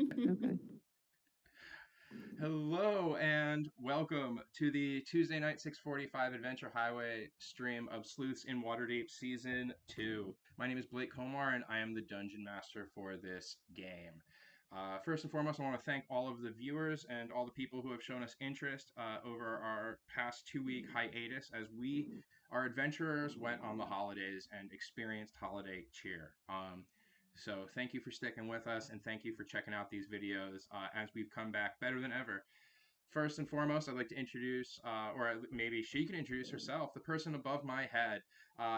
Okay. Hello and welcome to the Tuesday night 6:45 Adventure Highway stream of Sleuths in Waterdeep Season 2. My name is Blake Komar and I am the Dungeon Master for this game. First and foremost, I want to thank all of the viewers and all the people who have shown us interest over our past 2 week hiatus as our adventurers, went on the holidays and experienced holiday cheer. So thank you for sticking with us and thank you for checking out these videos as we've come back better than ever. First and foremost, I'd like to introduce, or maybe she can introduce herself. The person above my head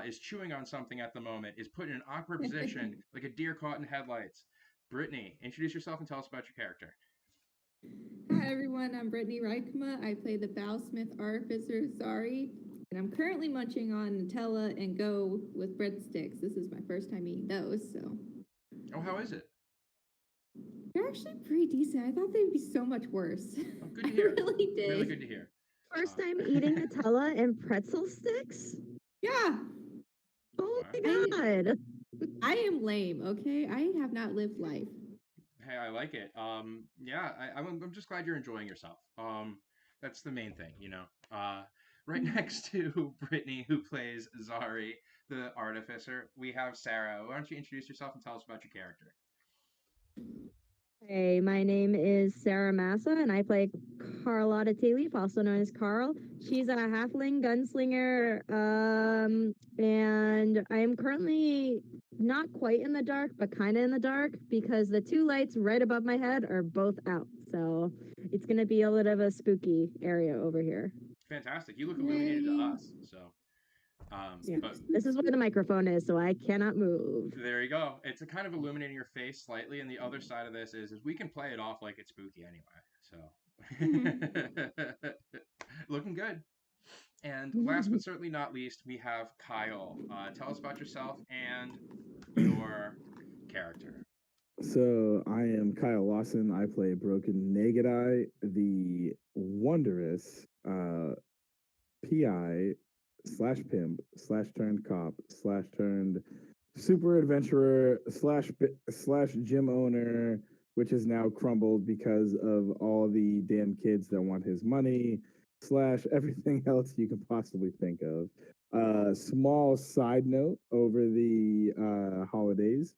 is chewing on something at the moment, is put in an awkward position like a deer caught in headlights. Brittany, introduce yourself and tell us about your character. Hi everyone, I'm Brittany Reichma. I play the Bowsmith Artificer Zari, and I'm currently munching on Nutella and Go with breadsticks. This is my first time eating those, so. Oh, how is it? They're actually pretty decent. I thought they'd be so much worse. Oh, good to hear. I really did. Really good to hear. First time eating Nutella and pretzel sticks? Yeah. Oh Wow. my god. I am lame, okay? I have not lived life. Hey, I like it. Yeah, I'm just glad you're enjoying yourself. That's the main thing, you know. Right next to Brittany, who plays Zari, the artificer, we have Sarah. Why don't you introduce yourself and tell us about your character? Hey, my name is Sarah Massa, and I play Carlotta Tayleaf, also known as Carl. She's a halfling gunslinger, and I am currently not quite in the dark, but kind of in the dark because the two lights right above my head are both out. So it's going to be a little of a spooky area over here. Fantastic. You look illuminated to us. So, Yeah. but This is where the microphone is, so I cannot move. there you go. It's a kind of illuminating your face slightly, and the other side of this is we can play it off like it's spooky anyway. So, looking good. And last but certainly not least, we have Kyle. Tell us about yourself and your character. So I am Kyle Lawson. I play Broken Naked Eye, the wondrous PI slash pimp slash turned cop slash turned super adventurer slash gym owner, which is now crumbled because of all the damn kids that want his money slash everything else you can possibly think of. Small side note over the holidays.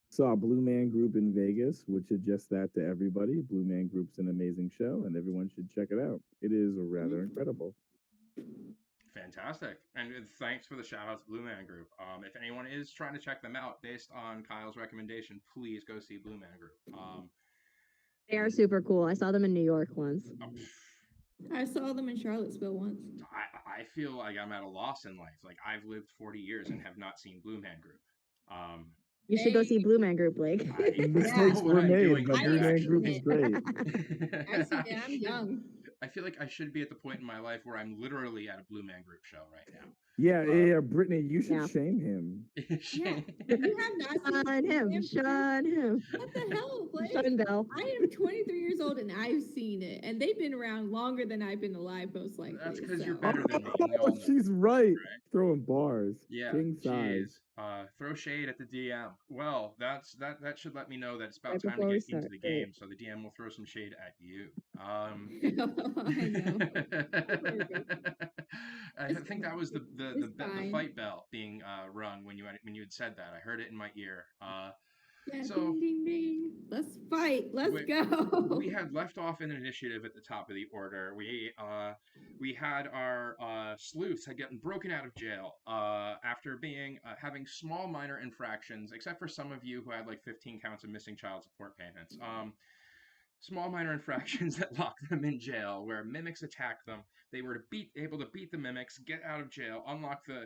Saw Blue Man Group in Vegas, would suggest that to everybody. Blue Man Group's an amazing show, and everyone should check it out. It is rather incredible. Fantastic. And thanks for the shout out to Blue Man Group. If anyone is trying to check them out based on Kyle's recommendation, please go see Blue Man Group. They are super cool. I saw them in New York once. I saw them in Charlottesville once. I feel like I'm at a loss in life. Like I've lived 40 years and have not seen Blue Man Group. You should go see Blue Man Group, Blake. Mistakes were made, but Blue Man Group is great. I see it. I'm young. I feel like I should be at the point in my life where I'm literally at a Blue Man Group show right now. Yeah, Brittany, you should shame him. Yeah. You have not Shun him. Shun him. What the hell, Blake? Shun Bell. I am 23 years old and I've seen it, and they've been around longer than I've been alive, most likely. That's because you're better than me. We all know. She's right. Throwing bars. Yeah, King size. throw shade at the DM. Well, that should let me know that it's about Right time to before we get into start, the game, so the DM will throw some shade at you. I know. I think that was the fine. fight bell being rung when you had said that. I heard it in my ear. Yeah, So ding, ding, ding. Let's fight. Let's go. We had left off in initiative at the top of the order. We had our sleuths had gotten broken out of jail after being having small minor infractions, except for some of you who had like 15 counts of missing child support payments. Small minor infractions that locked them in jail, where mimics attacked them. They were able to beat the mimics, get out of jail, unlock the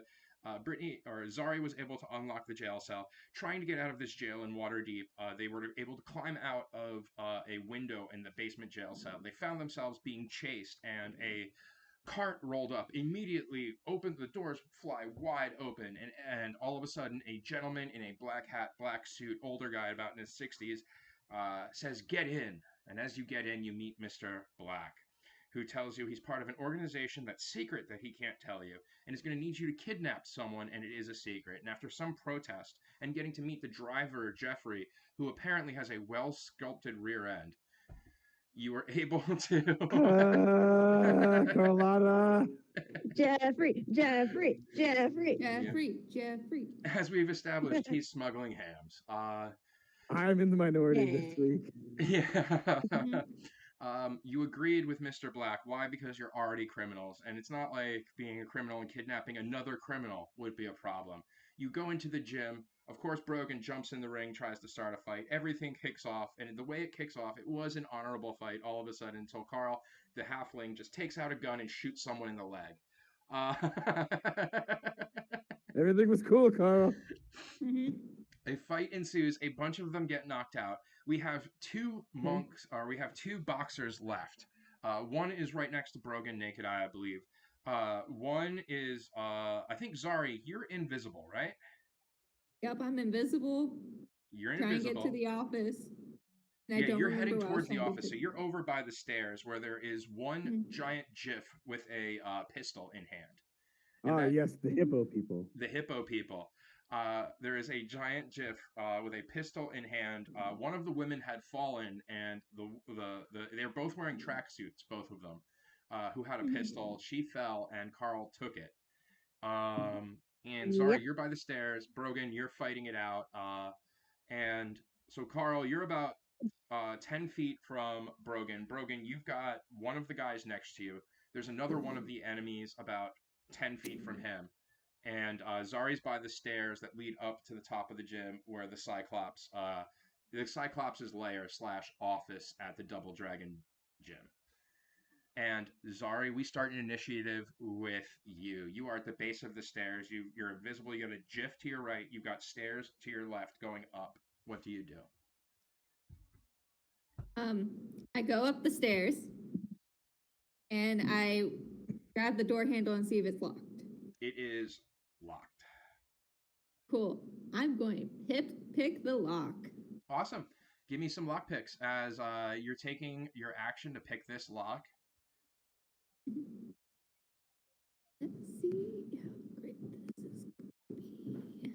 Brittany or Zari was able to unlock the jail cell. Trying to get out of this jail in Waterdeep, they were able to climb out of a window in the basement jail cell. They found themselves being chased, and a cart rolled up. Immediately, opened the doors, fly wide open, and all of a sudden, a gentleman in a black hat, black suit, older guy about in his 60s, says, "Get in." And as you get in, you meet Mr. Black. who tells you he's part of an organization that's secret that he can't tell you, and is going to need you to kidnap someone, and it is a secret. And after some protest and getting to meet the driver, Jeffrey, who apparently has a well sculpted rear end, you were able to. Carlotta. Jeffrey. Jeffrey. As we've established, he's smuggling hams. I'm in the minority this week. Yeah. You agreed with Mr. Black. Why? Because you're already criminals, and it's not like being a criminal and kidnapping another criminal would be a problem. You go into the gym. Of course, Brogan jumps in the ring, tries to start a fight. Everything kicks off, and the way it kicks off, it was an honorable fight all of a sudden until Carl, the halfling, just takes out a gun and shoots someone in the leg. Everything was cool, Carl. A fight ensues. A bunch of them get knocked out. We have two monks, or we have two boxers left. One is right next to Brogan, naked eye, I believe. One is, I think, Zari, you're invisible, right? Yep, I'm invisible. You're Trying invisible. to get to the office. And Yeah, I don't you're heading remember what I was towards the trying to office, so do. you're over by the stairs where there is one giant GIF with a pistol in hand. And Yes, the hippo people. the hippo people. There is a giant GIF with a pistol in hand. One of the women had fallen, and they're both wearing tracksuits, both of them, who had a pistol. She fell, and Carl took it. And Zari, you're by the stairs. Brogan, you're fighting it out. And so, Carl, you're about 10 feet from Brogan. Brogan, you've got one of the guys next to you. There's another one of the enemies about 10 feet from him. And Zari's by the stairs that lead up to the top of the gym where the Cyclops' lair / office at the Double Dragon gym. And Zari, we start an initiative with you. You are at the base of the stairs. You're invisible. You got a GIF to your right. You've got stairs to your left going up. What do you do? I go up the stairs and I grab the door handle and see if it's locked. It is locked. Cool. I'm going to pick the lock. Awesome. Give me some lock picks as you're taking your action to pick this lock. Let's see how great this is going to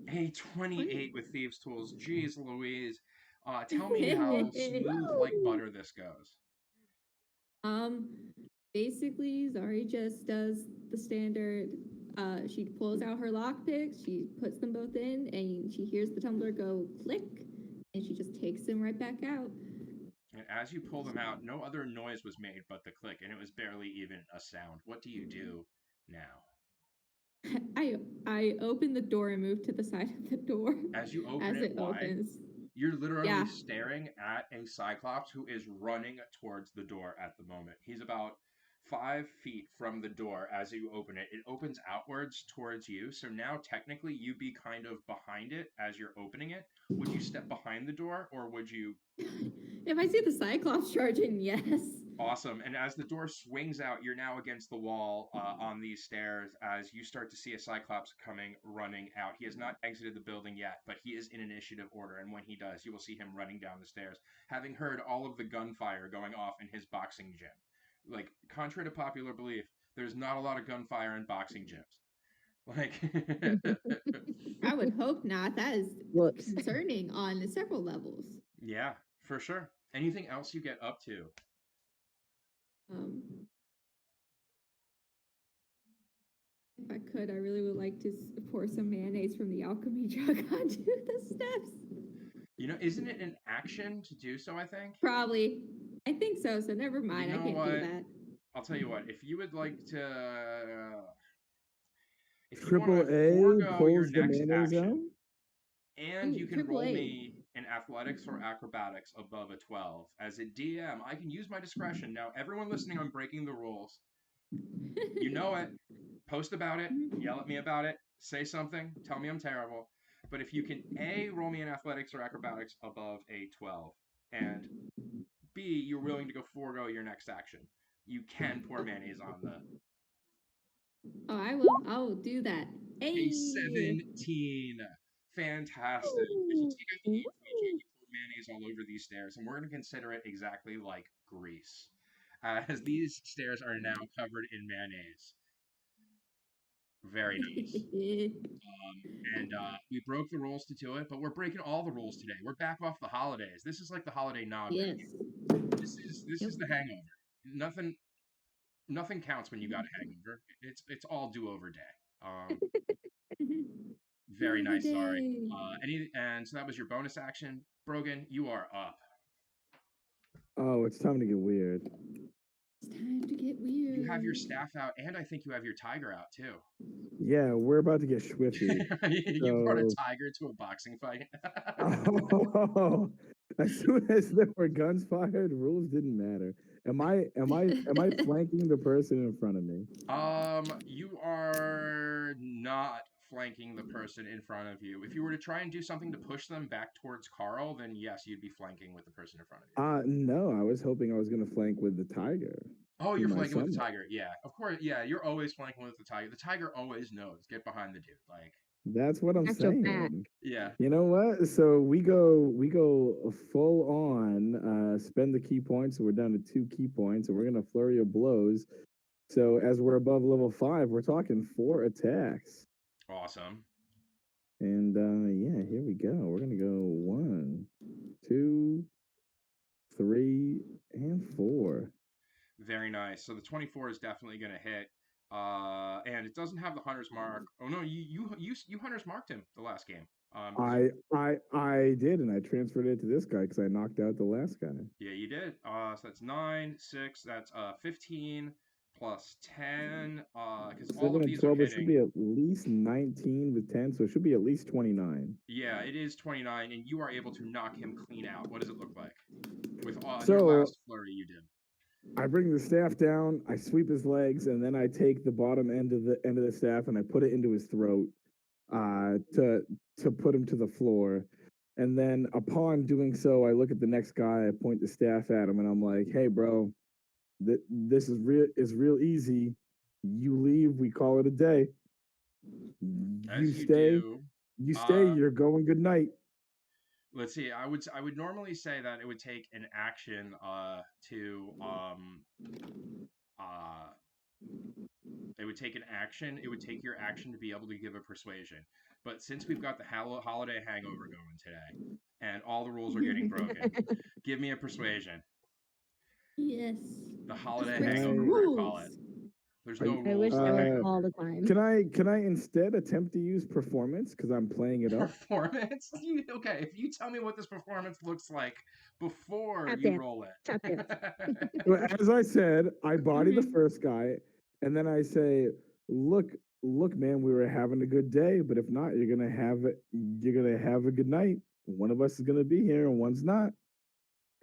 be. A 28 with Thieves' Tools. Jeez Louise. Tell me how smooth like butter this goes. Basically, Zari just does the standard. She pulls out her lock picks, she puts them both in, and she hears the tumbler go click, and she just takes them right back out. And as you pull them out, no other noise was made but the click, and it was barely even a sound. What do you do now? I open the door and move to the side of the door. As you open as it wide, opens. You're literally staring at a Cyclops who is running towards the door at the moment. He's about 5 feet from the door as you open it. It opens outwards towards you, so now technically you'd be kind of behind it as you're opening it. Would you step behind the door, or would you... If I see the Cyclops charging, yes. Awesome. And as the door swings out, you're now against the wall on these stairs as you start to see a Cyclops running out. He has not exited the building yet, but he is in initiative order. And when he does, you will see him running down the stairs, having heard all of the gunfire going off in his boxing gym. Like, contrary to popular belief, there's not a lot of gunfire in boxing gyms. Like, I would hope not. That is concerning on several levels. Yeah, for sure. Anything else you get up to? If I could, I really would like to pour some mayonnaise from the alchemy jug onto the steps. You know, isn't it an action to do so, I think? Probably. I think so, so never mind. You know I can't do that. I'll tell you what, if you would like to... If Triple A pulls the mayonnaise out? And you can roll me an athletics or acrobatics above a 12. As a DM, I can use my discretion. Now, everyone listening, I'm breaking the rules. You know it. Post about it. Yell at me about it. Say something. Tell me I'm terrible. But if you can, A, roll me an athletics or acrobatics above a 12, and B, you're willing to forego your next action, you can pour mayonnaise on the... Oh, I will. I will do that. A 17. Fantastic. If you take out the 8 from each, you pour mayonnaise all over these stairs, and we're going to consider it exactly like grease, as these stairs are now covered in mayonnaise. Very nice. And we broke the rules to do it, but we're breaking all the rules today. We're back off the holidays. This is like the holiday nog. Yes. This is the hangover. Nothing counts when you got a hangover. It's all do over day. Very nice. Sorry. And so that was your bonus action, Brogan. You are up. Oh, it's time to get weird. It's time to get weird. You have your staff out, and I think you have your tiger out too. Yeah, we're about to get swifty. You brought a tiger to a boxing fight. Oh, as soon as there were guns fired, rules didn't matter. Am I flanking the person in front of me? You are not flanking the person in front of you. If you were to try and do something to push them back towards Carl, then yes, you'd be flanking with the person in front of you. No, I was hoping I was gonna flank with the tiger. Oh, you're flanking with the tiger. Yeah, of course. Yeah, you're always flanking with the tiger. The tiger always knows. Get behind the dude. Like that's what I'm saying. Yeah. You know what? So we go full on. Spend the key points. So we're down to 2 key points, and we're gonna flurry of blows. So as we're above level 5, we're talking 4 attacks. Awesome. And yeah, here we go. We're gonna go 1, 2, 3, and 4. Very nice. So the 24 is definitely going to hit. And it doesn't have the hunter's mark. Oh no, you hunter's marked him the last game. I did, and I transferred it to this guy because I knocked out the last guy. Yeah, you did. So that's 9, 6. That's 15 plus 10. Because all of these 12, are it should be at least 19 with 10, so it should be at least 29. Yeah, it is 29, and you are able to knock him clean out. What does it look like? With so, your last flurry, you did. I bring the staff down, I sweep his legs, and then I take the bottom end of the staff and I put it into his throat to put him to the floor. And then upon doing so, I look at the next guy, I point the staff at him, and I'm like, "Hey, bro, this is real easy. You leave, we call it a day. You stay, you're going good night." Let's see. I would normally say that it would take an action it would take an action. It would take your action to be able to give a persuasion. But since we've got the holiday hangover going today, and all the rules are getting broken, give me a persuasion. Yes. The holiday hangover, we're gonna call it. There's no rules. I wish they were all the time. Can I instead attempt to use performance because I'm playing it up? Performance? Okay, if you tell me what this performance looks like before you roll it. As I said, I body the first guy, and then I say, "Look, man, we were having a good day, but if not, you're gonna have a good night. One of us is gonna be here, and one's not."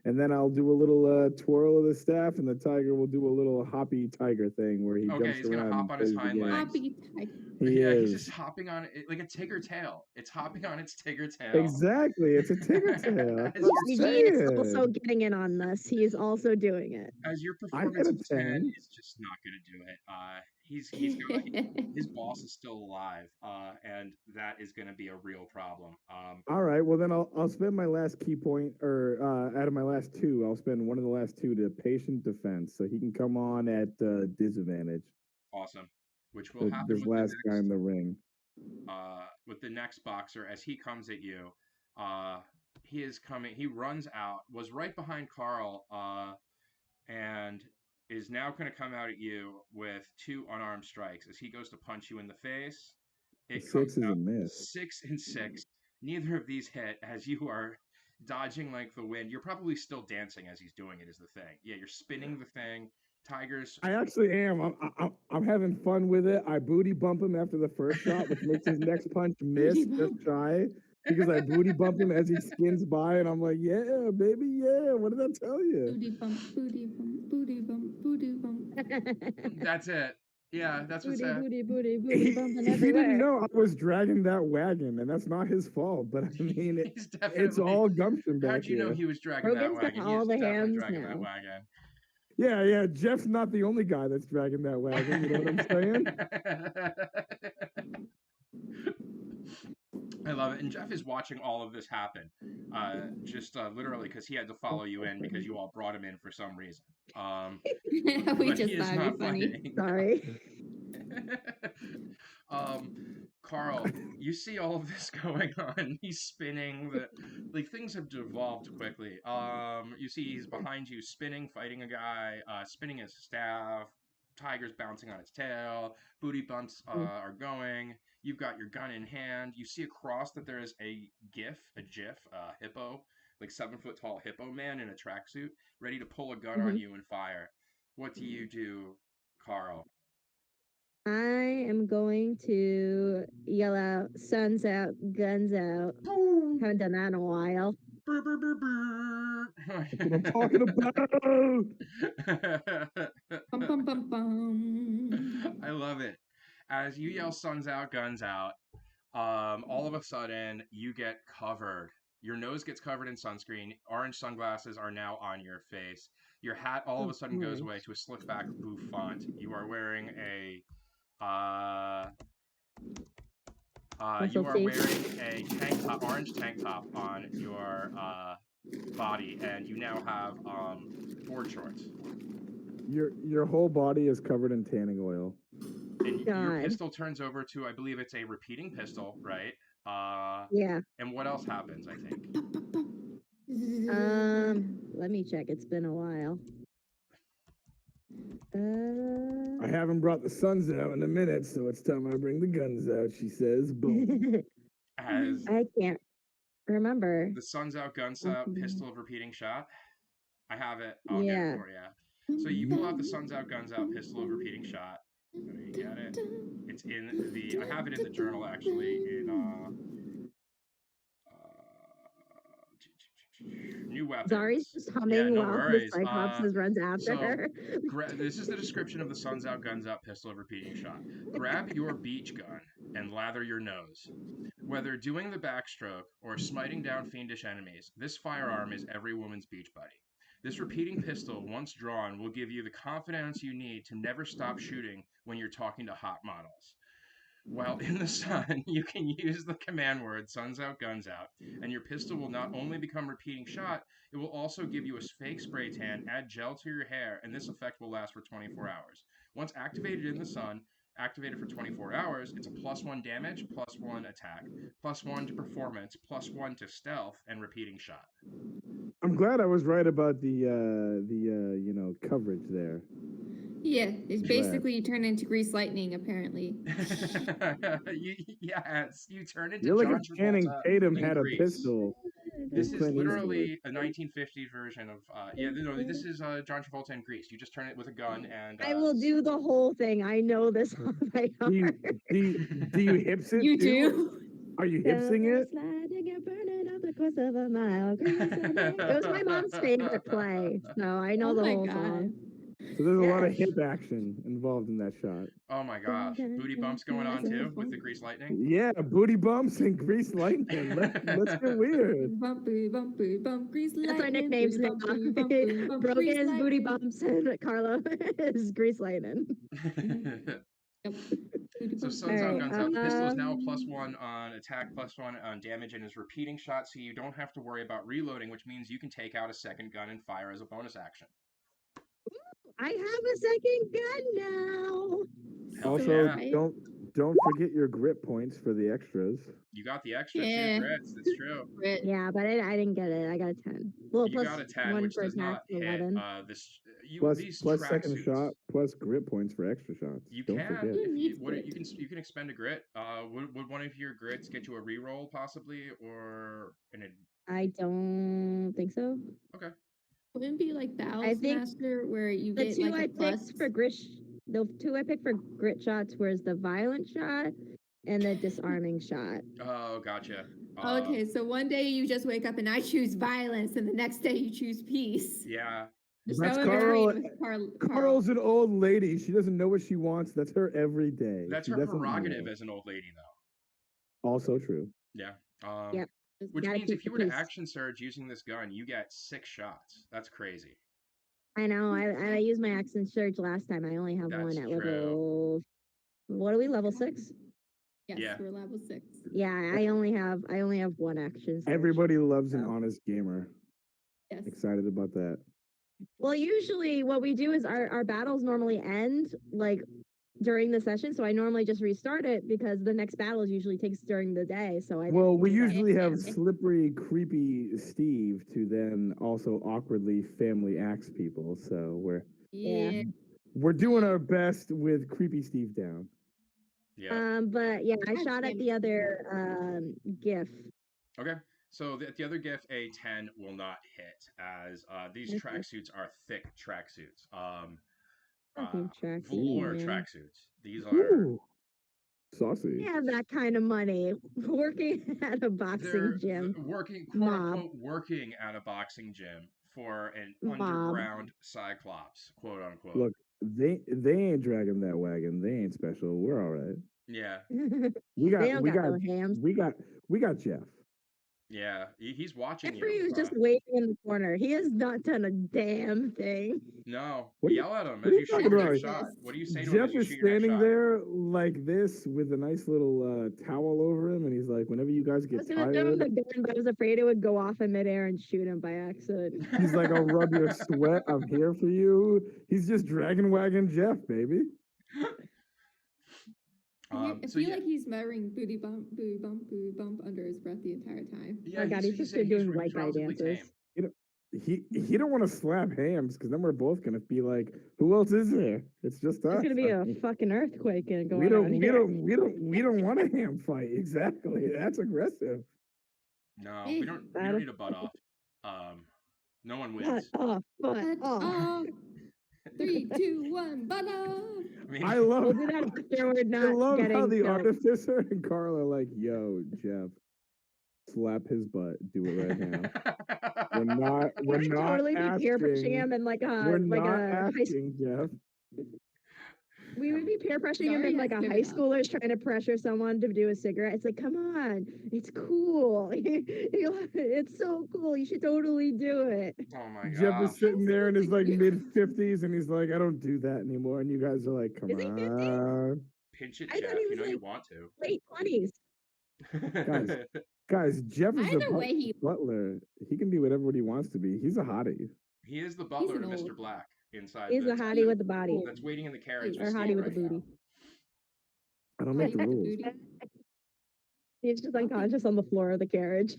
And then I'll do a little twirl of the staff, and the tiger will do a little hoppy tiger thing where he jumps around. He's gonna hop on his hind legs. Hoppy tiger. He's just hopping on it like a tigger tail. It's hopping on its tigger tail. Exactly, it's a tigger tail. Eugene is also getting in on this. He is also doing it. As your performance of 10 is just not gonna do it. His boss is still alive, and that is going to be a real problem. All right, well then I'll spend my last key point, or out of my last 2, I'll spend one of the last 2 to patient defense, so he can come on at disadvantage. Awesome. Which will happen. This last guy in the ring. With the next boxer, as he comes at you, he is coming. He runs out. Was right behind Carl, and is now going to come out at you with 2 unarmed strikes. As he goes to punch you in the face, it 6 is a miss. 6 and 6. Neither of these hit as you are dodging like the wind. You're probably still dancing as he's doing it is the thing. Yeah, you're spinning the thing. Tigers. I actually am. I'm having fun with it. I booty bump him after the first shot, which makes his next punch miss just shy. Because I booty bump him as he skins by, and I'm like, "Yeah, baby, yeah." What did I tell you? Booty bump, booty bump, booty bump, booty bump. That's it. Yeah, that's what's that. Booty bumping everywhere. He didn't know I was dragging that wagon, and that's not his fault. But I mean, it's all gumption back How'd you know he was dragging that wagon? All the hands dragging now. That wagon. Yeah. Jeff's not the only guy that's dragging that wagon. You know what I'm saying? I love it. And Jeff is watching all of this happen, just literally because he had to follow you in because you all brought him in for some reason. We But just he is thought it'd not be funny. fighting. Sorry. Carl, you see all of this going on. He's spinning. Things have devolved quickly. You see he's behind you, spinning, fighting a guy, spinning his staff. Tiger's bouncing on its tail. Booty bumps are going. You've got your gun in hand. You see across that there is a GIF, hippo, like 7-foot tall hippo man in a tracksuit, ready to pull a gun on you and fire. What do you do, Carl? I am going to yell out, "Sun's out, guns out." Haven't done that in a while. Brr, brr, brr, brr. That's what I'm talking about. Bum, bum, bum, bum. I love it. As you yell "Sun's out, guns out," all of a sudden you get covered. Your nose gets covered in sunscreen. Orange sunglasses are now on your face. Your hat all of a sudden goes away to a slick back bouffant. You are wearing a orange tank top on your body, and you now have board shorts. Your whole body is covered in tanning oil. And your pistol turns over to, I believe it's a repeating pistol, right? Yeah. And what else happens, I think? Let me check. It's been a while. I haven't brought the suns out in a minute, so it's time I bring the guns out, she says. Boom. As I can't remember. the sun's out, guns out, pistol of repeating shot. I have it. I'll get it for you. So you pull out the sun's out, guns out, pistol of repeating shot. You get it. It's in the. I have it in the journal actually. New weapons. Zari's just humming no while worries. the Cyclops runs after her. This is the description of the sun's out, guns out, pistol of repeating shot. Grab your beach gun and lather your nose. Whether doing the backstroke or smiting down fiendish enemies, this firearm is every woman's beach buddy. This repeating pistol, once drawn, will give you the confidence you need to never stop shooting when you're talking to hot models. While in the sun, you can use the command word "sun's out, guns out," and your pistol will not only become repeating shot, it will also give you a fake spray tan, add gel to your hair, and this effect will last for 24 hours. Once activated in the sun, activated for 24 hours, it's a +1 damage, +1 attack, +1 to performance, +1 to stealth, and repeating shot. I'm glad I was right about the coverage there. Yeah, it's basically you turn into Grease Lightning, apparently. Yes, you turn into You're like John if Channing Travolta Tatum in had a Grease. pistol. This is Clint literally a 1950s version of this is John Travolta in Grease. You just turn it with a gun and I will do the whole thing. I know this off by heart. Do you hips it? You too? do? Are you hipsing it? Sliding and burning up the course of a mile. It was my mom's favorite play, so I know the whole song. So there's a lot of hip action involved in that shot. Oh my gosh, booty bumps going on too with the Grease Lightning. Yeah, booty bumps and Grease Lightning. Let's get weird. Bumpy, bumpy, bump, Grease Lightning. That's our nicknames now. Brogan is Booty Bumps and Carlo is Grease Lightning. So sun's out, guns out. Pistol is now a +1 on attack, +1 on damage, and is repeating shot, so you don't have to worry about reloading, which means you can take out a second gun and fire as a bonus action. I have a second gun now. Also, don't forget your grit points for the extras. You got the extra 2 grits. That's true. Yeah, but I didn't get it. I got a 10. Well, you plus got a 10, 1 which for does not attack, hit. 11. Plus second shot, plus grit points for extra shots. You don't can. forget. You can expend a grit. Would one of your grits get you a reroll possibly, or I don't think so. Okay. Wouldn't it be like Battles Master where you the get two like I a plus? picked for grit. The two I picked for grit shots was the violent shot and the disarming shot. Oh, gotcha. Okay, so one day you just wake up and I choose violence, and the next day you choose peace. Yeah. That's Carl. Carl's an old lady. She doesn't know what she wants. That's her every day. That's her prerogative as an old lady, though. Also true. Yeah. Yep. Which means if you were to action surge using this gun, you get 6 shots. That's crazy. I know. I used my action surge last time. I only have one at level. What are we? Level 6? Yes, Yeah. we're level 6. Yeah, I only have one action. So Everybody loves an so. honest gamer. Yes. Excited about that. Well, usually what we do is our battles normally end like during the session, so I normally just restart it because the next battle usually takes during the day. So I Well, didn't we do that. usually have slippery, creepy Steve to then also awkwardly family axe people. So Yeah. we're doing our best with creepy Steve down. Yeah. But yeah, I God shot damn at it. the other GIF. Okay. So the other GIF, a 10 will not hit, as these Okay. tracksuits are thick tracksuits. Fucking tracksuit, Velour man. tracksuits. These are Ooh, saucy. I have that kind of money working at a boxing gym. working, quote Mob. unquote, working at a boxing gym for an Mob. underground cyclops, quote unquote. Look, they ain't dragging that wagon. They ain't special. We're all right. Yeah. We They got don't got no hams. we got Jeff. Yeah. He's watching Jeffrey you. was just waiting in the corner. He has not done a damn thing. No. What are you- Yell at him what as are you you shoot talking your about? next shot. What do you say to him Jeff as you is shoot your next standing shot? there like this with a nice little towel over him, and he's like, whenever you guys I get was gonna throw him tired, the gun, but I was afraid it would go off in midair and shoot him by accident. he's like, I'll rub your sweat. I'm here for you. He's just dragon wagon Jeff, baby. I So feel yeah, like he's muttering booty bump, booty bump, booty bump under his breath the entire time. yeah, Oh my god, he's just doing white guy relatively dances. tame. He don't want to slap hams because then we're both gonna be like, who else is there? It's just us. There's gonna be a fucking earthquake going we on don't here. we don't want a ham fight. Exactly. That's aggressive. No, we don't need a butt off. No one wins. Butt off. 3, 2, 1, butt off! I mean, I love We'll do that after we're I not love getting how the killed. artificer and Carl are like, yo, Jeff, slap his butt. Do it right now. We're I'd not totally be peer pressuring asking. him and like We're like not a high asking, Jeff. we would be peer pressuring him Sorry, and like a that's high good enough. schooler's trying to pressure someone to do a cigarette. It's like, come on, it's cool. It's so cool. You should totally do it. oh my Jeff god. is sitting there in his like Absolutely. mid-50s, and he's like, I don't do that anymore. And you guys are like, come Is he 50? on. Pinch it, I thought Jeff. he You was know you like want to. late 20s. Guys, Jeff is Either the way, he butler. He can be whatever he wants to be. He's a hottie. He is the butler an to Mr. old- Black inside. He's the a hottie with the town body. that's waiting in the carriage Or with Or Steve hottie with right the booty. I don't make the Booty, rules. booty. He's just unconscious on the floor of the carriage.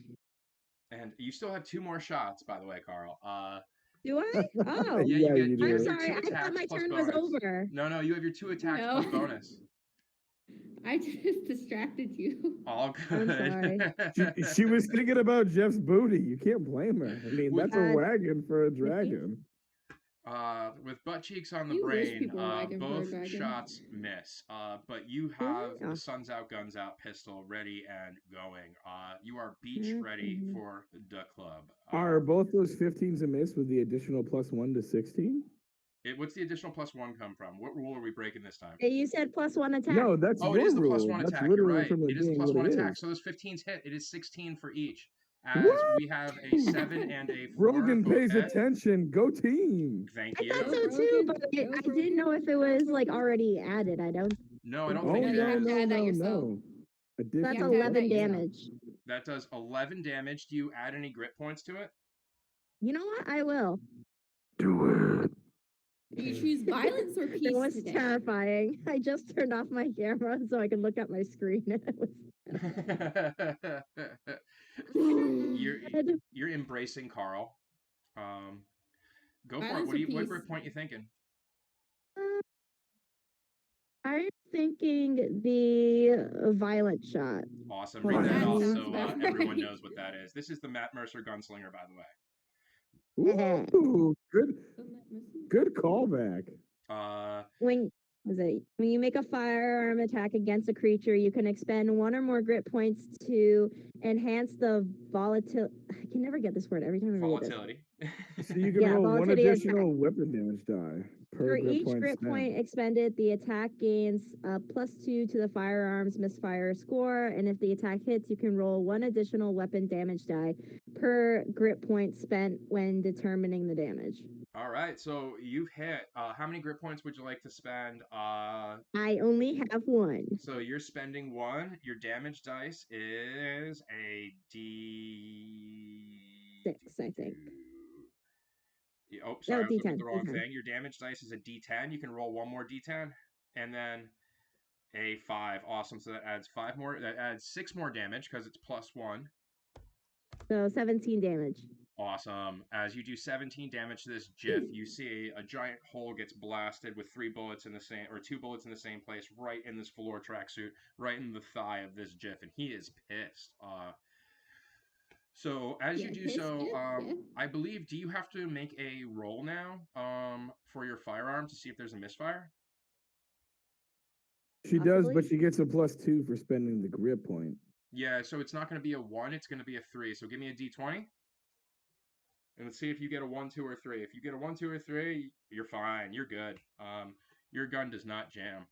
now. And you still have 2 more shots, by the way, Carl. Do I? Oh. Yeah, Yeah, you you get do. your I'm 2 sorry. I thought attacks my plus turn bonus. was over. No, you have your 2 attacks No. plus bonus. I just distracted you. All I'm good. She was thinking about Jeff's booty. You can't blame her. I mean, that's a God. wagon for a dragon. With butt cheeks on the You wish brain, people were wagging for a both dragon. shots miss. But you have Yeah. the Suns Out, Guns Out pistol ready and going. You are beach ready for the club. Are both those 15s a miss with the additional +1 to 16? What's the additional +1 come from? What rule are we breaking this time? You said +1 attack. No, that's Oh, your it is the rule. +1 That's attack. You're literally right. from it It is the being what +1 it attack. is. So those 15s hit. It is 16 for each. As What? we have a 7 and a 4. Rogan both pays hit. attention. Go team. Thank I you. thought so Go too, Rogan. but Go I didn't know if it was like already added. I don't. No, I don't Oh, think it you have is. to add that yourself. no. That's Additional. have to add 11 that yourself. damage. That does 11 damage. Do you add any grit points to it? You know what? I will. Do it. Do you choose violence or peace It was today? terrifying. I just turned off my camera so I could look at my screen. It was you're embracing Carl. Go for it. Violence What or do you what peace? grit point you thinking? I'm thinking the violent shot. Awesome. Hold Read on. that That off sounds so about everyone right. knows what that is. This is the Matt Mercer Gunslinger, by the way. Ooh, good callback. When you make a firearm attack against a creature, you can expend 1 or more grit points to enhance the volatility. I can never get this word every time I read this. Volatility. So you can Yeah, roll 1 volatility is- additional weapon damage die per For grit each point grit spent. point expended, the attack gains +2 to the firearm's misfire score, and if the attack hits, you can roll 1 additional weapon damage die per grit point spent when determining the damage. All right, so you've hit. How many grit points would you like to spend? I only have one. So you're spending one. Your damage dice is a D. 6, I think. Oh, No, sorry, I was looking at D10. the wrong D10. thing. Your damage dice is a D10. You can roll one more D10, and then a 5. Awesome. So that adds 5 more. That adds 6 more damage because it's +1. So 17 damage. Awesome. As you do 17 damage to this GIF, you see a giant hole gets blasted with 3 bullets in the same, or 2 bullets in the same place, right in this velour tracksuit, right in the thigh of this GIF, and he is pissed. So as you do so, I believe, do you have to make a roll now for your firearm to see if there's a misfire? She does, Possibly. but she gets a +2 for spending the grit point. Yeah, so it's not going to be a 1, it's going to be a 3. So give me a d20. And let's see if you get a 1, 2, or 3. If you get a 1, 2, or 3, you're fine. You're good. Your gun does not jam.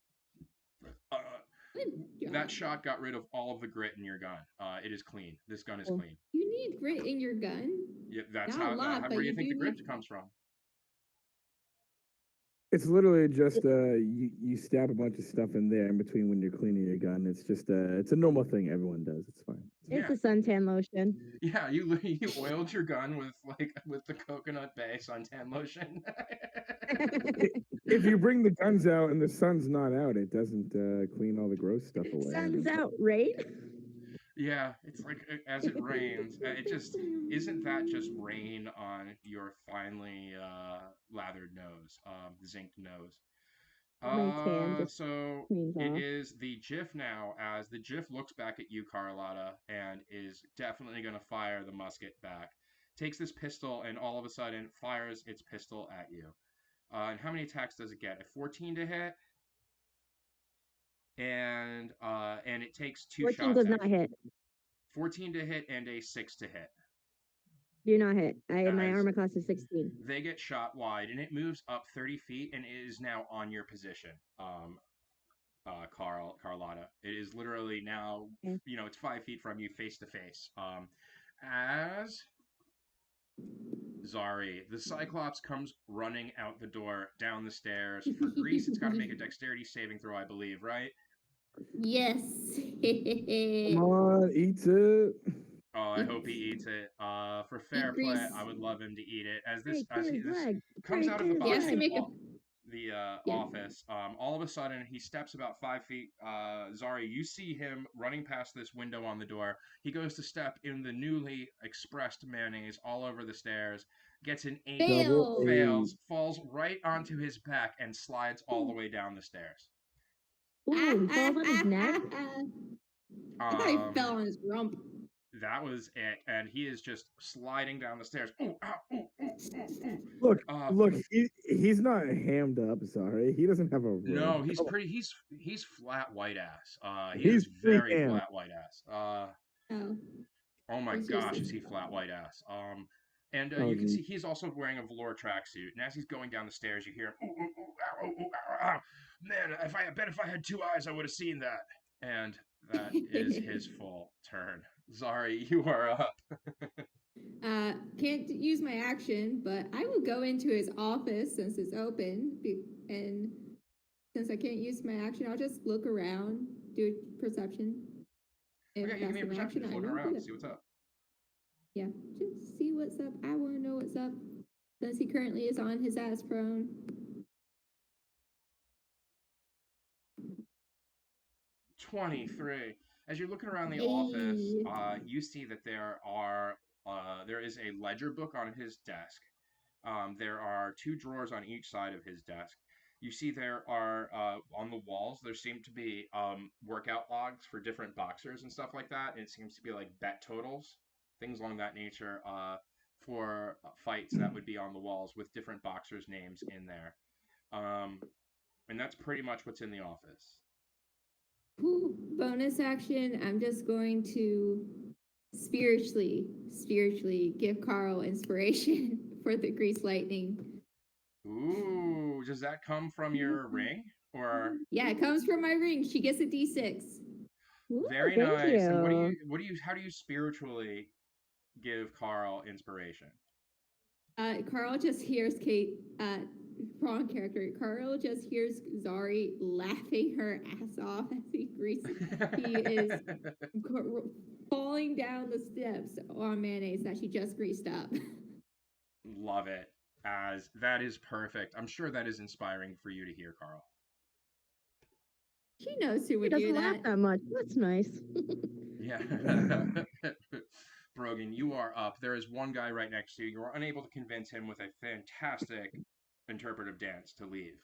That shot got rid of all of the grit in your gun. It is clean. This gun is clean. You need grit in your gun? Yeah, that's Not how. a lot, but where do you you think do the grit need- comes from? It's literally just you stab a bunch of stuff in there in between when you're cleaning your gun. It's just it's a normal thing everyone does. It's fine. It's a suntan lotion. Yeah, you oiled your gun with the coconut bay suntan lotion. If you bring the guns out and the sun's not out, it doesn't clean all the gross stuff away. Sun's out, right? Yeah, it's like as it rains. It just isn't that just rain on your finely lathered nose, zinced nose. My tan just So cleans it off. is the GIF now, as the GIF looks back at you, Carlotta, and is definitely going to fire the musket back. Takes this pistol and all of a sudden fires its pistol at you. And how many attacks does it get? A 14 to hit, and it takes 2 14 shots. does not hit. 14 to hit and a 6 to hit. Do not hit. My Guys, armor class is 16. They get shot wide, and it moves up 30 feet and it is now on your position. Carlotta. It is literally now, Okay. it's 5 feet from you, face to face. As Zari, the Cyclops comes running out the door, down the stairs. For Grease, it's got to make a dexterity saving throw, I believe, right? Yes. Come on, eat it. Oh, I hope he eats it. For fair play, I would love him to eat it. As this comes out of the box of the office, all of a sudden he steps about 5 feet. Zari, you see him running past this window on the door. He goes to step in the newly expressed mayonnaise all over the stairs, gets an 8, fails, falls right onto his back, and slides all the way down the stairs. Ooh, he falls on his neck? I thought he fell on his rump. That was it, and he is just sliding down the stairs. Look, he's not hammed up. Sorry, he doesn't have a rope. No, he's pretty. He's flat white ass. He's very flat white ass. Oh my gosh, is he flat white ass? And you can see he's also wearing a velour tracksuit. And as he's going down the stairs, you hear him, man, if I had 2 eyes, I would have seen that. And that is his full turn. Zari, you are up. Can't use my action, but I will go into his office since it's open. And since I can't use my action, I'll just look around, do a perception. Okay, you give me a perception. Just look around, see what's up. Yeah, just see what's up. I want to know what's up. Since he currently is on his ass prone. 23. As you're looking around the office, you see that there is a ledger book on his desk. There are 2 drawers on each side of his desk. You see there are on the walls there seem to be workout logs for different boxers and stuff like that. And it seems to be like bet totals, things along that nature, for fights that would be on the walls with different boxers' names in there. And that's pretty much what's in the office. Ooh, bonus action. I'm just going to spiritually give Carl inspiration for the grease lightning. Ooh, does that come from your ring, or? Yeah, it comes from my ring. She gets a D6. Ooh, very nice. You. And how do you spiritually give Carl inspiration? Carl just hears Kate. Wrong character. Carl just hears Zari laughing her ass off as he is falling down the steps on mayonnaise that she just greased up. Love it. As that is perfect. I'm sure that is inspiring for you to hear, Carl. She knows who He would doesn't do laugh that. that much. That's nice. Yeah. Brogan, you are up. There is one guy right next to you. You are unable to convince him with a fantastic interpretive dance to leave.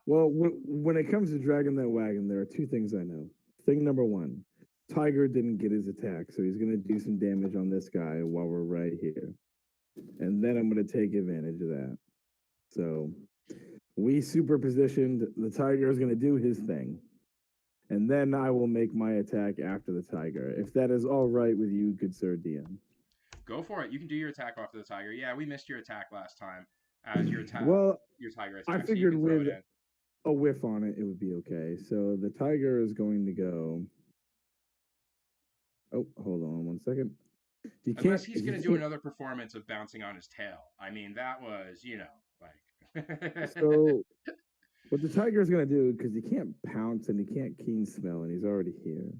Well, when it comes to dragging that wagon, there are two things I know. Thing number one, Tiger didn't get his attack, so he's going to do some damage on this guy while we're right here. And then I'm going to take advantage of that. So we superpositioned. The Tiger is going to do his thing. And then I will make my attack after the Tiger. If that is all right with you, good sir DM. Go for it. You can do your attack off the Tiger. Yeah, we missed your attack last time as your attack. Well, your Tiger I attack. figured so you can throw with it in. a whiff on it, it would be okay. So the Tiger is going to go. Oh, hold on one second. Unless he's going to do another performance of bouncing on his tail. I mean, that was, like. So, what the Tiger is going to do, because he can't pounce and he can't keen smell, and he's already here,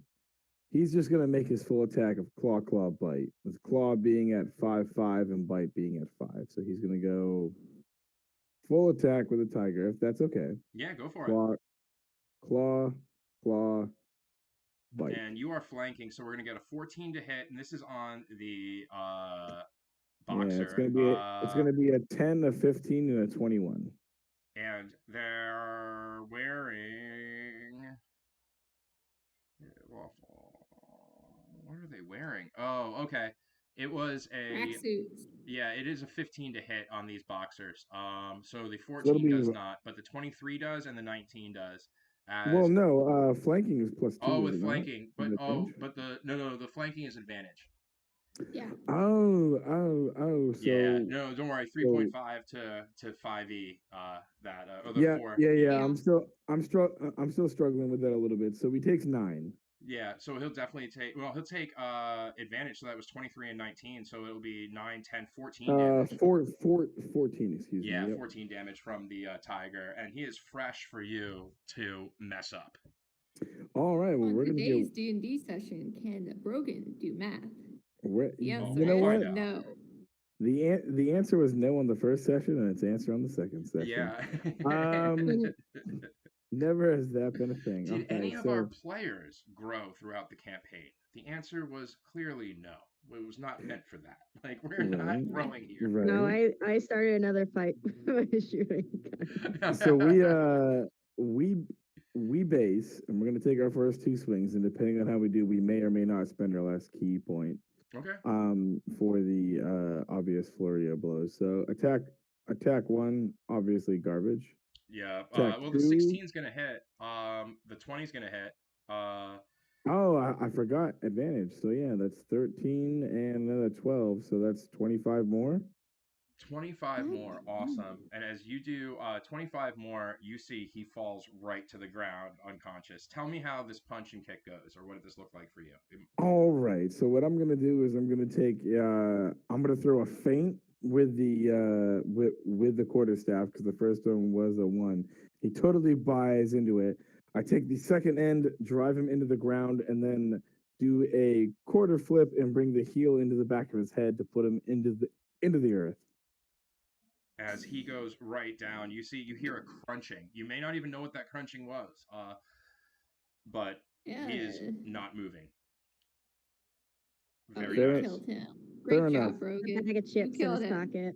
he's just going to make his full attack of claw, claw, bite. With claw being at 5/5 and bite being at 5. So he's going to go full attack with the Tiger, if that's okay. Yeah, go for it. Claw, claw, bite. And you are flanking, so we're going to get a 14 to hit, and this is on the boxer. Yeah, it's going to be a 10, a 15, and a 21. And they're wearing. What are they wearing? Oh, okay. It was a tracksuits. Yeah, it is a 15 to hit on these boxers. So the 14 does not, but the 23 does and the 19 does. Well, no, flanking is +2. Oh, with flanking, but the flanking is advantage. Yeah. Oh. So yeah, no, don't worry. 3.5 to 5e. Or the 4. Yeah. I'm still struggling with that a little bit. So he takes 9. Yeah, so he'll definitely take. Well, he'll take advantage. So that was 23 and 19. So it'll be 9, 10, 14 damage. 14. Excuse me. Yeah, 14 damage from the Tiger, and he is fresh for you to mess up. All right. Well, we're today's D&D session. Can Brogan do math? You know what? No. The answer was no on the first session, and it's answer on the second session. Yeah. Never has that been a thing. Did any of our players grow throughout the campaign? The answer was clearly no. It was not meant for that. Like, we're not growing here. Right. No, I started another fight by shooting. So we base, and we're going to take our first 2 swings, and depending on how we do, we may or may not spend our last key point. Okay. For the obvious flurry of blows. So attack 1, obviously garbage. Yeah. Well, the 16's gonna hit. The 20's gonna hit. I forgot advantage. So yeah, that's 13 and another 12. So that's 25 more. 25 more. Awesome. And as you do 25 more, you see he falls right to the ground unconscious. Tell me how this punch and kick goes, or what did this look like for you? All right. So what I'm gonna do is I'm gonna throw a feint with the quarterstaff, because the first one was a 1. He totally buys into it. I take the second end, drive him into the ground, and then do a quarter flip and bring the heel into the back of his head to put him into the earth. As he goes right down, you hear a crunching. You may not even know what that crunching was, but he is not moving. Very nice. Killed him. Great job, Brogan. I get chips in his pocket.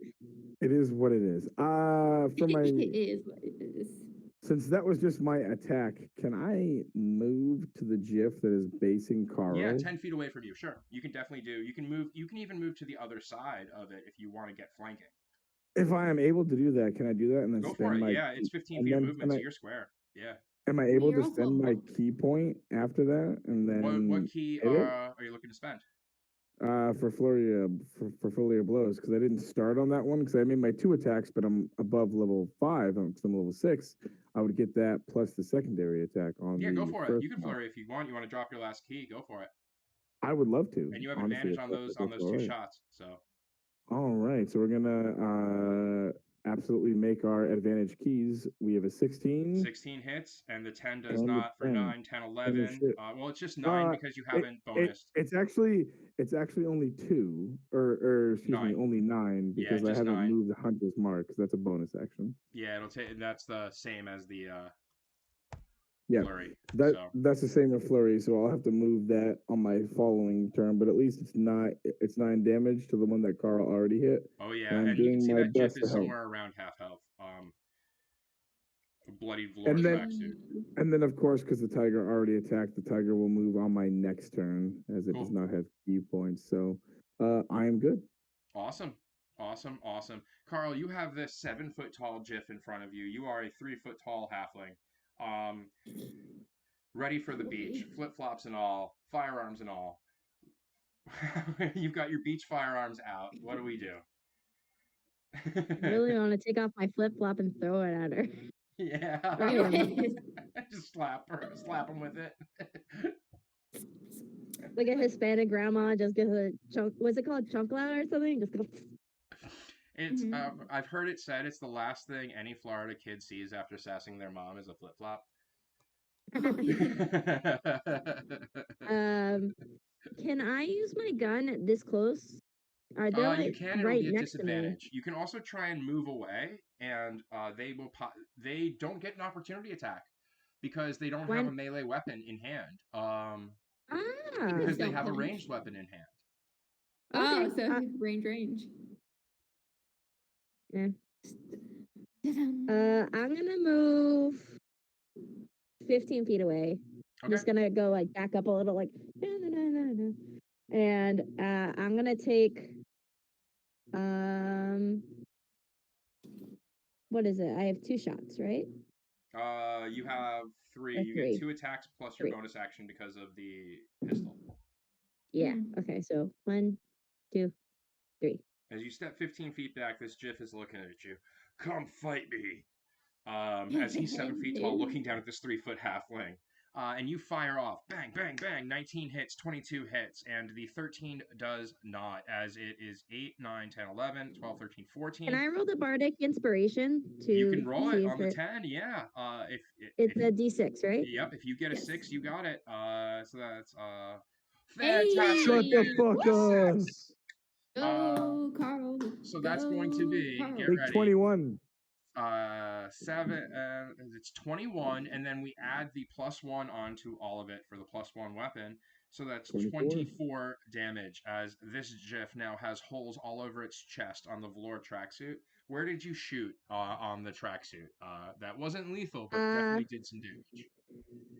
It is what it is. It is what it is. Since that was just my attack, can I move to the GIF that is basing Carl? Yeah, 10 feet away from you. Sure, you can definitely do. You can move. You can even move to the other side of it if you want to get flanking. If I am able to do that, can I do that and then go spend for it? my? Yeah, it's 15 feet of movement, so you're square. Yeah. Am I able to spend my key point after that, and then what key are you looking to spend? For flurry of blows, because I didn't start on that one because I made my 2 attacks, but I'm above level 5. I'm level 6. I would get that plus the secondary attack on. Yeah, go for it. You can flurry if you want. You want to drop your last key? Go for it. I would love to. And you have advantage on those 2 shots. So. All right, so we're gonna absolutely make our advantage keys. We have a 16 16 hits, and the 10 does and a not for 10. 9, 10, And the 11. shit. Well, it's just 9 because you It, haven't it bonused it's actually only 2, or excuse me, 9. only 9 Yeah, because I just haven't 9. moved the Hunter's Mark. That's a bonus action. Yeah, it'll take. That's the same as the Yeah, flurry. that So, that's the same with Flurry, so I'll have to move that on my following turn. But at least it's 9 damage to the one that Carl already hit, oh and yeah, I'm and you can doing see my that Jif best to is help. somewhere around half health. A bloodied velour And then tracksuit. And then, of course, because the tiger already attacked, the tiger will move on my next turn, as it does Cool. not have key points. So, I am good. Awesome. Awesome. Awesome. Carl, you have this 7-foot tall Jif in front of you. You are a 3-foot tall halfling. Um, ready for the beach. Flip flops and all, firearms and all. You've got your beach firearms out. What do we do? Really want to take off my flip flop and throw it at her. Yeah. Or him. Just slap her, slap him with it. Like a Hispanic grandma just gets a chunk. What's it called? Chunkla or something? Just go. It's Mhm. I've heard it said it's the last thing any Florida kid sees after sassing their mom is a flip flop. Can I use my gun this close? Are they You like can. It'll right be a next to me? disadvantage. You can also try and move away, and they will. They don't get an opportunity attack because they don't have a When melee weapon in hand. ah Because they Don't have a punch. ranged weapon in hand. Oh, okay. so range. Yeah. Ta-dam. I'm gonna move 15 feet away. I'm Okay. just gonna go like back up a little, like, and I'm gonna take um, what is it? I have 2 shots, right? You have 3. Or You get 3? 2 attacks plus your 3. bonus action because of the pistol. Yeah. Mm. Okay. So 1, 2, 3. As you step 15 feet back, this Jif is looking at you. Come fight me. As he's 7 feet tall, looking down at this 3-foot halfling. And you fire off. Bang, bang, bang. 19 hits, 22 hits. And the 13 does not, as it is 8, 9, 10, 11, 12, 13, Can 14. I roll the bardic inspiration You to can roll it see on if the it? 10, yeah. It's If a D6, right? Yep, if you get a Yes. 6, you got it. So that's fantastic. Shut Hey! the You fuck rolled a up! 6. Go, Carl. So that's going to Go, be, get Carl. Big ready, 21. 7, it's 21, and then we add the +1 onto all of it for the +1 weapon. So that's 24. 24 damage, as this Jif now has holes all over its chest on the velour tracksuit. Where did you shoot on the tracksuit? That wasn't lethal, but definitely did some damage.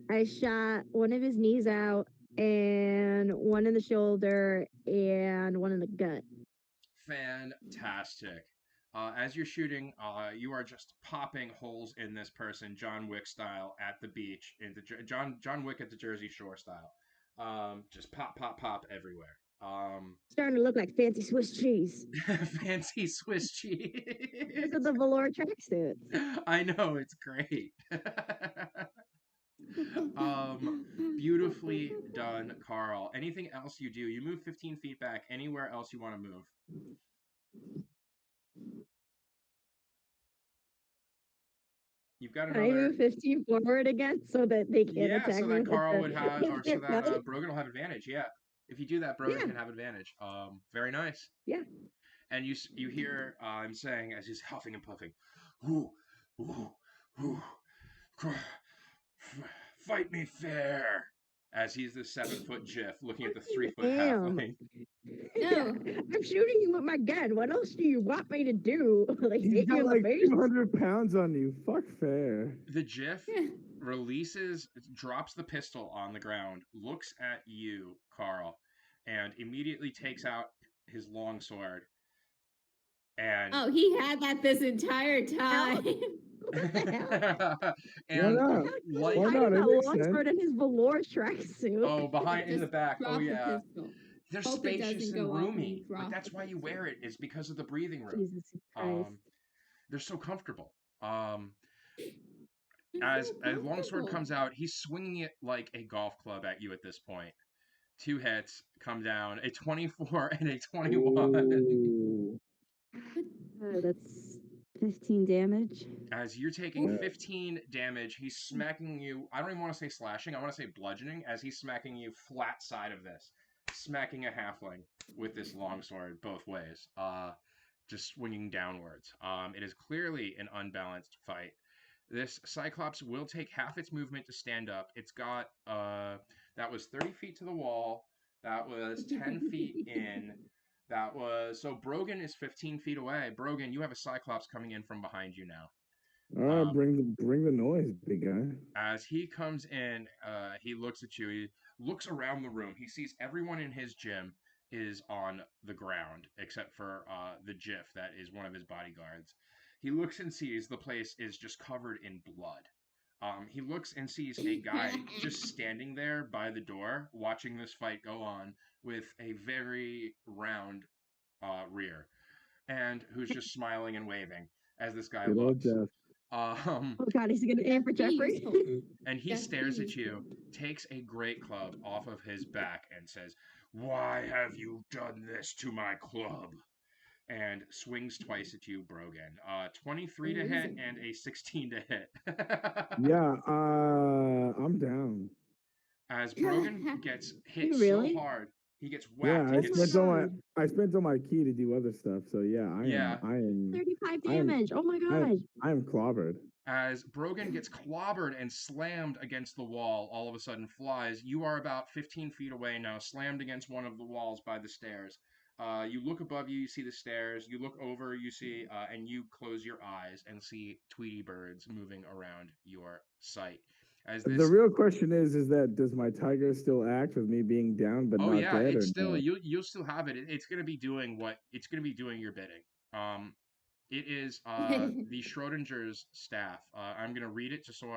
I shot one of his knees out, and one in the shoulder, and one in the gut. Fantastic. As you're shooting, you are just popping holes in this person, John Wick style, at the beach, in the John Wick at the Jersey Shore style. Just pop, pop, pop everywhere. Starting to look like fancy Swiss cheese Fancy Swiss because cheese. of the velour tracksuits. I know, it's great. Beautifully done, Carl. Anything else you do? You move 15 feet back. Anywhere else you want to move? You've got Can I another. move 15 forward again so that they can't Yeah, attack so me that with Carl the would have, or with so their that gut? Brogan will have advantage. Yeah, if you do that, Brogan Yeah, can have advantage. Very nice. yeah. And you hear I'm saying as he's huffing and puffing, "Ooh, ooh, ooh, fight me fair." As he's the 7-foot Jif looking at the 3-foot Damn. halfling. No. I'm shooting you with my gun. What else do you want me to do? Like He's hit you got in the like face? 200 pounds on you. Fuck fair. The Jif Yeah. drops the pistol on the ground, looks at you, Carl, and immediately takes out his longsword. And Oh, he had that this entire time. What the hell? Why and not? How he like Why hiding not? It that makes sense. longsword in his velour tracksuit? behind in the Just back. Oh drop the yeah, pistol. they're Hope it spacious doesn't and go off and you roomy, but drop that's the why you pistol. wear it, is because of the breathing room. Jesus Christ. They're so comfortable. It's As so a longsword comfortable. comes out, he's swinging it like a golf club at you at this point. 2 hits come down, a 24 and a 21. Ooh. That's 15 damage. As you're taking Yeah. 15 damage, he's smacking you. I don't even want to say slashing, I want to say bludgeoning, as he's smacking you flat side of this. Smacking a halfling with this longsword both ways. Just swinging downwards. It is clearly an unbalanced fight. This Cyclops will take half its movement to stand up. It's got, that was 30 feet to the wall. That was 10 feet in. That was, so Brogan is 15 feet away. Brogan, you have a Cyclops coming in from behind you now. All right, bring the noise, big guy. As he comes in, he looks at you. He looks around the room. He sees everyone in his gym is on the ground, except for the Jiff, that is one of his bodyguards. He looks and sees the place is just covered in blood. He looks and sees a guy just standing there by the door, watching this fight go on with a very round rear, and who's just smiling and waving as this guy Good old looks. Jeff. Oh god, he's gonna aim for Jeffrey. And he stares at you, takes a great club off of his back, and says, "Why have you done this to my club?" And swings twice at you, Brogan. 23 to hit and a 16 to hit. Yeah, I'm down. As Brogan gets hit Really? so hard, he gets Yeah, whacked. I spent all my key to do other stuff. So yeah, I am 35 damage. Oh my god. I am clobbered. As Brogan gets clobbered and slammed against the wall, all of a sudden flies. You are about 15 feet away now, slammed against one of the walls by the stairs. You look above you, you see the stairs. You look over, you see, and you close your eyes and see Tweety birds moving around your sight. As this, The real question is that does my tiger still act with me being down but not dead? it's or still no? you'll still have it. It's gonna be doing what it's gonna be doing your bidding. It is the Schrodinger's staff. I'm going to read it just so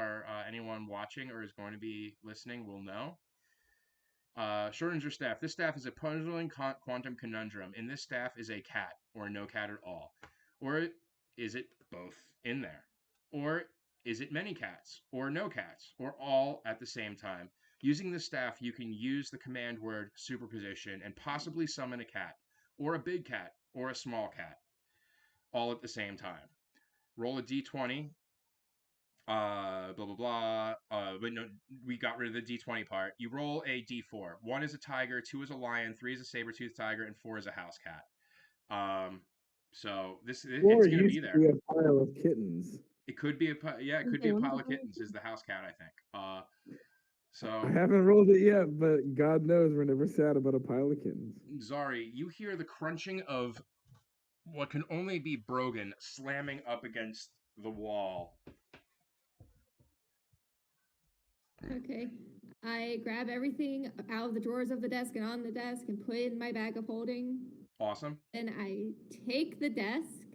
anyone watching or is going to be listening will know. Schrodinger's staff. This staff is a puzzling quantum conundrum. In this staff is a cat, or no cat at all. Or is it both in there? Or is it many cats, or no cats, or all at the same time? Using this staff, you can use the command word superposition and possibly summon a cat, or a big cat, or a small cat, all at the same time. Roll a d20. Blah blah blah. But no, we got rid of the d20 part. You roll a d4. 1 is a tiger, 2 is a lion, 3 is a saber-toothed tiger, and 4 is a house cat. So it's gonna be there. Be a pile of kittens. It could be a pile of kittens. Is the house cat, I think. So I haven't rolled it yet, but God knows we're never sad about a pile of kittens. Zari, you hear the crunching of what can only be Brogan slamming up against the wall. Okay. I grab everything out of the drawers of the desk and on the desk and put it in my bag of holding. Awesome. Then I take the desk,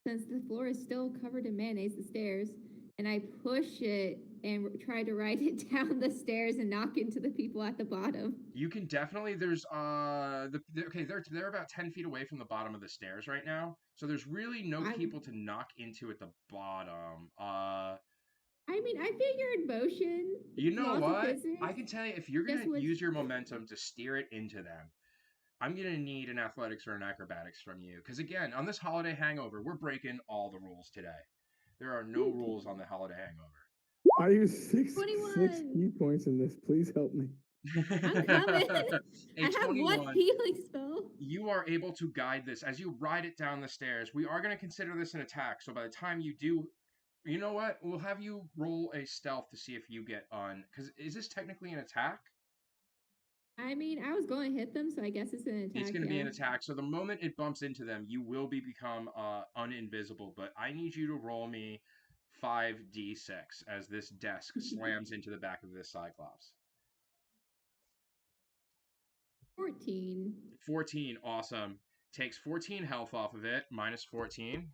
since the floor is still covered in mayonnaise, the stairs, and I push it and try to ride it down the stairs and knock into the people at the bottom. You can definitely. There's they're about 10 feet away from the bottom of the stairs right now, so there's really no people to knock into at the bottom. I mean, I figured motion. You know what? I can tell you, if you're gonna use your momentum to steer it into them, I'm gonna need an athletics or an acrobatics from you. Because again, on this holiday hangover, we're breaking all the rules today. There are no rules on the holiday hangover. I use six key points in this. Please help me. I'm coming. I have 1 healing spell. You are able to guide this as you ride it down the stairs. We are going to consider this an attack. So by the time you do, you know what? We'll have you roll a stealth to see if you get on. Because is this technically an attack? I mean, I was going to hit them, so I guess it's an attack. It's going to be an attack. So the moment it bumps into them, you will become uninvisible. But I need you to roll me 5d6 as this desk slams into the back of this Cyclops. 14. 14, awesome. Takes 14 health off of it, minus 14.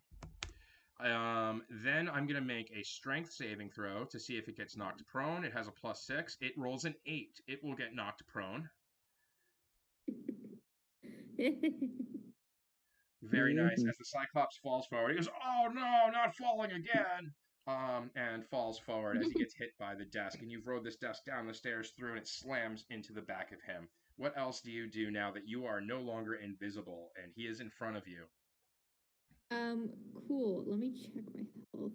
Then I'm going to make a strength saving throw to see if it gets knocked prone. It has a +6. It rolls an 8. It will get knocked prone. Very nice. As the Cyclops falls forward, he goes, "Oh no, not falling again!" And falls forward as he gets hit by the desk. And you've rode this desk down the stairs through, and it slams into the back of him. what else do you do now that you are no longer invisible and he is in front of you? Cool. Let me check my health.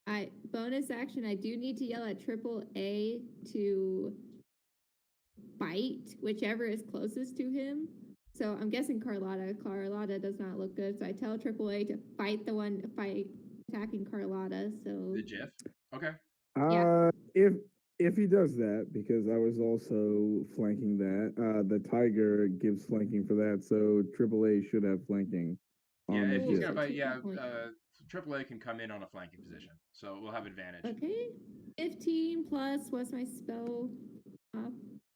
I bonus action. I do need to yell at triple A to bite whichever is closest to him. So I'm guessing Carlotta. Carlotta does not look good. So I tell triple A to fight attacking Carlotta. So The GIF? Okay. Yeah. If he does that, because I was also flanking that, the tiger gives flanking for that, so AAA should have flanking Yeah, on the if he's Cool. gonna GIF. bite, So yeah, 2 points. AAA can come in on a flanking position, so we'll have advantage. Okay. 15 plus what's my spell?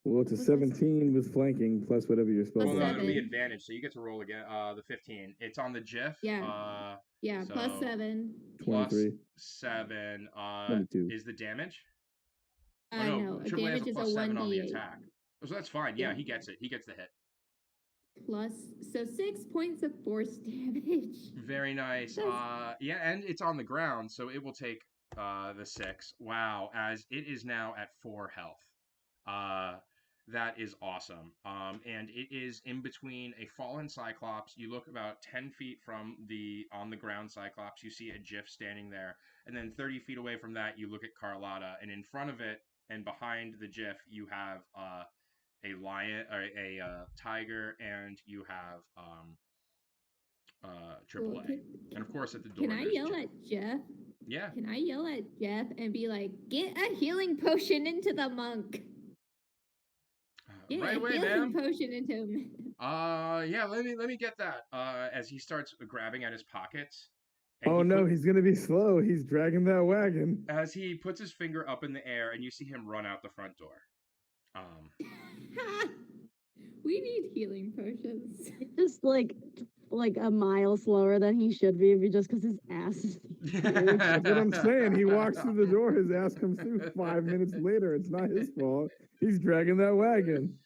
Well, it's a What's my 17 with flanking plus whatever your spell Plus Well, no, bonus it'll be is. 7. advantage, so you get to roll again. The 15. It's on the GIF. Yeah. Yeah. Plus So 7. plus 23, 7 22. is the damage. Oh no, No. A AAA has a damage is a plus 7 on the 1d8. attack. Oh, so that's fine. Yeah, Yeah. he gets it. He gets the hit. Plus, so 6 points of force damage. Very nice. Yeah, and it's on the ground, so it will take the 6. Wow, as it is now at 4 health. That is awesome. And it is in between a fallen Cyclops. You look about 10 feet from the on the ground Cyclops. You see a GIF standing there, and then 30 feet away from that, you look at Carlotta, and in front of it and behind the GIF, you have a lion or a tiger, and you have Cool. AAA. And of course, at the Can door, I there's yell Jeff. at Jeff? Yeah. Can I yell at Jeff and be like, get a healing potion into the monk? Get Right a away, healing ma'am. potion into him. Yeah. Let me get that. As he starts grabbing at his pockets. And oh no, he's gonna be slow. He's dragging that wagon. As he puts his finger up in the air, and you see him run out the front door. We need healing potions. Just like a mile slower than he should be just because his ass is huge. That's what I'm saying. He walks through the door, his ass comes through 5 minutes later. It's not his fault. He's dragging that wagon.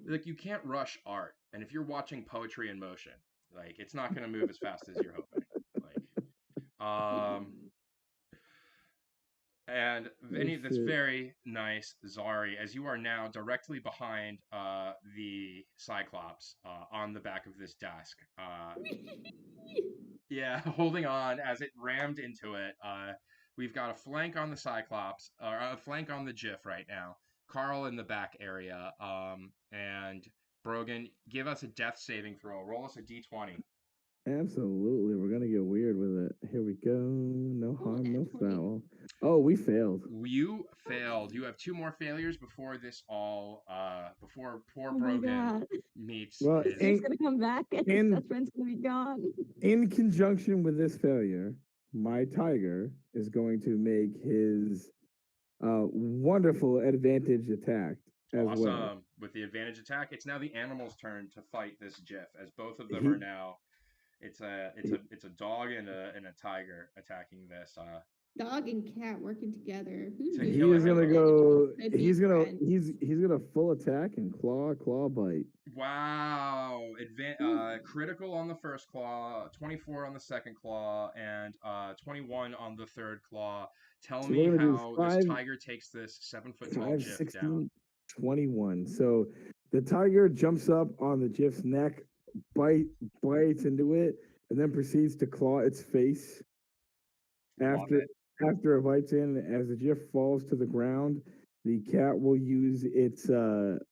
Like, you can't rush art, and if you're watching poetry in motion, like, it's not going to move as fast as you're hoping. And that's very nice, Zari, as you are now directly behind the Cyclops on the back of this desk. Yeah, holding on as it rammed into it. We've got a flank on the Cyclops, or a flank on the GIF right now. Carl in the back area, and Brogan, give us a death saving throw. Roll us a d20. Absolutely. We're going to get weird with it. Here we go. No harm, no foul. Oh, we failed. You failed. You have 2 more failures before this all, before poor Brogan meets his... He's going to come back and his best friend's going to be gone. In conjunction with this failure, my tiger is going to make his wonderful advantage attack as well. With the advantage attack, it's now the animal's turn to fight this GIF, as both of them are now... It's a dog and a tiger attacking this. Dog and cat working together. He is gonna go. He's gonna full attack and claw bite. Wow! Critical on the first claw, 24 on the second claw, and 21 on the third claw. Tell me how this tiger takes this 7-foot tall GIF down. 21. So the tiger jumps up on the GIF's neck, bites into it, and then proceeds to claw its face. After it bites in, as the GIF falls to the ground, the cat will use its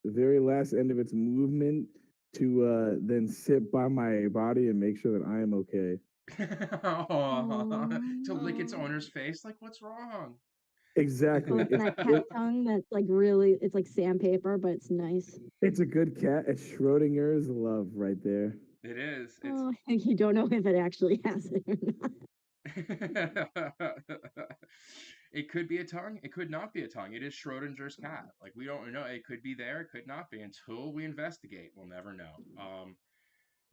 very last end of its movement to then sit by my body and make sure that I am okay. To lick its owner's face? Like, what's wrong? Exactly. It's that cat tongue that's like really, it's like sandpaper, but it's nice. It's a good cat. It's Schrodinger's love right there. It is. You don't know if it actually has it or not. It could be a tongue. It could not be a tongue. It is Schrodinger's cat. Like, we don't know. It could be there. It could not be. Until we investigate, we'll never know.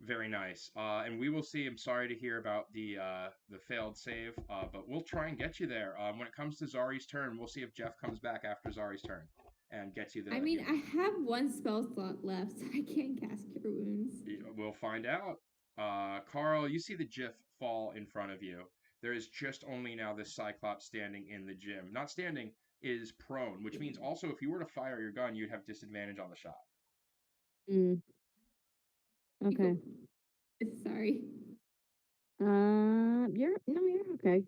Very nice. And we will see. I'm sorry to hear about the failed save, but we'll try and get you there. When it comes to Zari's turn, we'll see if Jeff comes back after Zari's turn and gets you there. I mean, I have 1 spell slot left, so I can't cast Cure Wounds. We'll find out. Carl, you see the GIF fall in front of you. There is just only now this Cyclops standing in the gym. Not standing is prone, which means also if you were to fire your gun, you'd have disadvantage on the shot. Mm. Okay. Sorry. You're okay.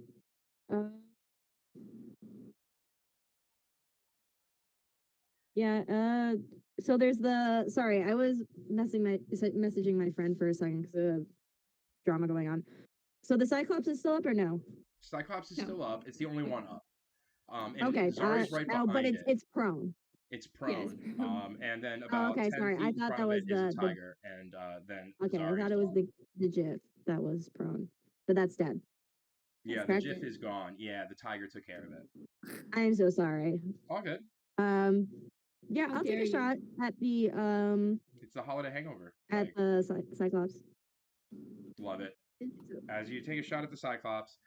Yeah. So there's the. Sorry, I was messaging my friend for a second because of drama going on. So the Cyclops is still up or no? Cyclops is No. still up. It's the only one up. And Okay. Zari's right Oh, but behind it. it's prone. It's Yeah, it's prone. prone. And then Oh, about okay. 10 Sorry, I feet in thought front that of it was is a the. tiger, and then Okay, I Zari's thought it was gone. the GIF that was prone, but that's dead. Yeah, the That's GIF correct. is gone. Yeah, the tiger took care of it. I am so sorry. All good. Yeah, How I'll take dare a you. shot at the It's the holiday hangover. at Like, the Cyclops. love it. As you take a shot at the Cyclops,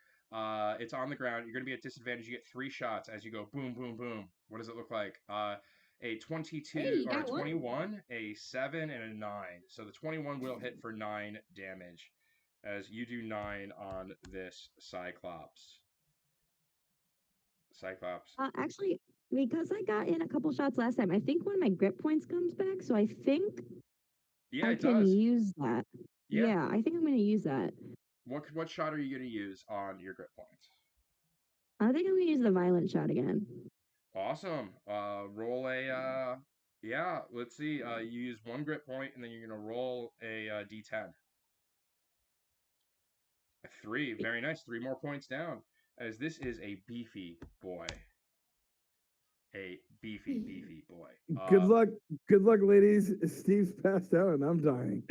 it's on the ground. You're going to be at disadvantage. You get 3 shots as you go boom, boom, boom. What does it look like? A 22 Hey, you or a got one. 21, a 7, and a 9. So the 21 will hit for 9 damage as you do 9 on this Cyclops. Actually, because I got in a couple shots last time, I think one of my grip points comes back, so I think Yeah, I it can does. use that. Yeah. Yeah, I think I'm gonna use that. What shot are you going to use on your grip points? I think I'm gonna use the violent shot again. Awesome. Roll a yeah, let's see. You use 1 grip point and then you're going to roll a d10. A 3. Very nice. 3 more points down. As this is a beefy boy. A beefy boy. Good luck, ladies. Steve's passed out and I'm dying.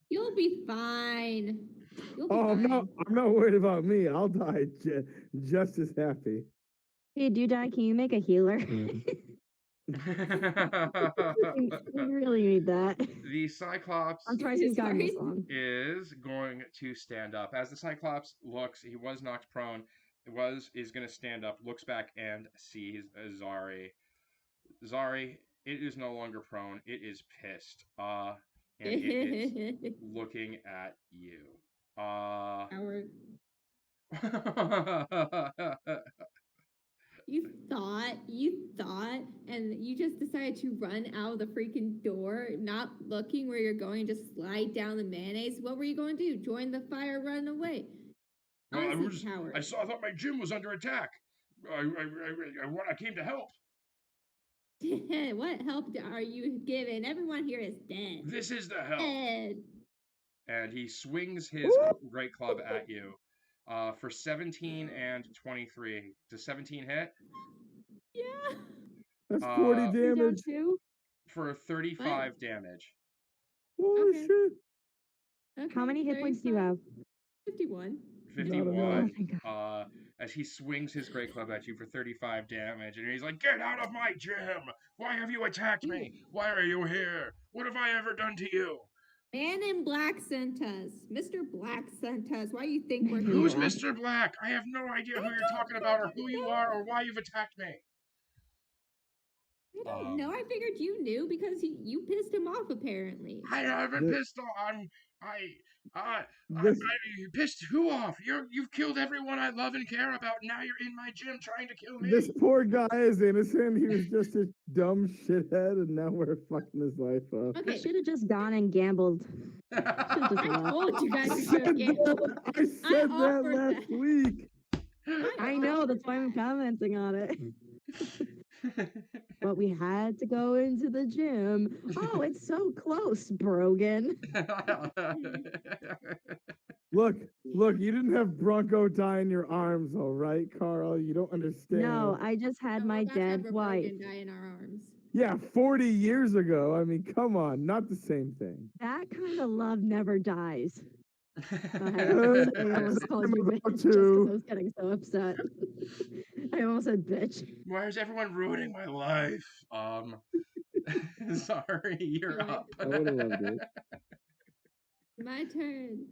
You'll be fine. You'll be Oh, fine. I'm not worried about me. I'll die just as happy. Hey, Dudai, can you make a healer? We really need that. The Cyclops I'm surprised he's gotten this Sorry. long. is going to stand up. As the Cyclops looks, he was knocked prone. Is going to stand up, looks back, and sees Zari. Zari, it is no longer prone. It is pissed. And it is looking at you. Howard. You thought, and you just decided to run out of the freaking door, not looking where you're going, just slide down the mayonnaise. What were you going to do? Join the fire, run away? Well, Honestly, coward. I thought my gym was under attack. I came to help. What help are you giving? Everyone here is dead. This is the help. Dead. And he swings his great club at you. For 17 and 23. Does 17 hit? Yeah. That's 40 damage. For 35 damage. Holy Okay. shit. Okay, How many hit points do you have? 51. 51. Oh, As he swings his great club at you for 35 damage, and he's like, "Get out of my gym! Why have you attacked me? Why are you here? What have I ever done to you?" Man in Black sent us. Mr. Black sent us. Why do you think we're Who's here? Mr. Black? I have no idea who you're talking about or who you are or why you've attacked me. I don't know. I figured you knew because you pissed him off apparently. I haven't pissed on. I pissed who off? You've killed everyone I love and care about. And now you're in my gym trying to kill me. This poor guy is innocent. He was just a dumb shithead, and now we're fucking his life up. I should have just gone and gambled. I told you guys to go gamble. I said that last week. I know, that's why I'm commenting on it. But we had to go into the gym. Oh, it's so close, Brogan. Look, you didn't have Bronco die in your arms, all right, Carl? You don't understand. No, I just had my dead wife. Die in our arms. Yeah, 40 years ago. I mean, come on, not the same thing. That kind of love never dies. I almost called you bitch just 'cause I was getting so upset. I almost said bitch. Why is everyone ruining my life? Sorry, you're up. I would have loved it. My turn.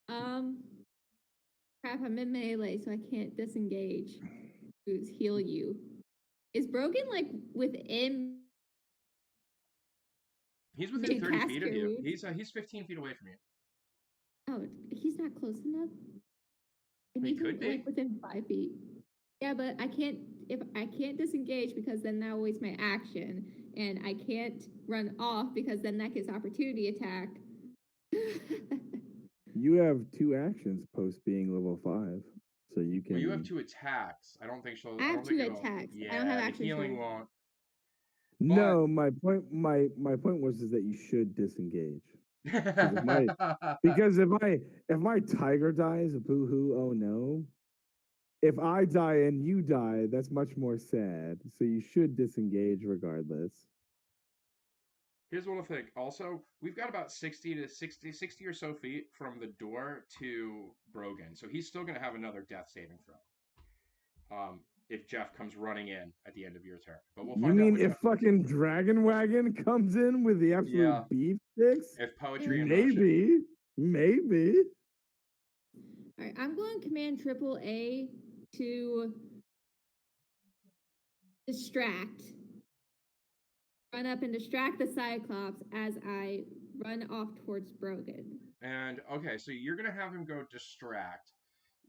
Crap, I'm in melee, so I can't disengage. Heal you. Is Brogan like within? He's within 30 feet of you. He's 15 feet away from you. Oh, he's not close enough. I need could to be. like within 5 feet. Yeah, but I can't disengage because then that will waste my action, and I can't run off because then that gets opportunity attack. You have 2 actions post being level 5, so you can. Well, you have 2 attacks. I don't think she'll. I I have don't think 2 it'll. attacks. I don't have Yeah, the action healing surge. won't. No, my point was is that you should disengage. Because if my tiger dies, boo hoo, oh no. If I die and you die, that's much more sad. So you should disengage regardless. Here's what I think. Also, we've got about 60 or so feet from the door to Brogan, so he's still going to have another death saving throw. If Jeff comes running in at the end of your turn, but we'll You find out mean what if Jeff. fucking Dragon Wagon comes in with the absolute Yeah. beef sticks? If poetry in motion. Maybe. All right, I'm going Command Triple A to distract. Run up and distract the Cyclops as I run off towards Brogan. And okay, so you're gonna have him go distract.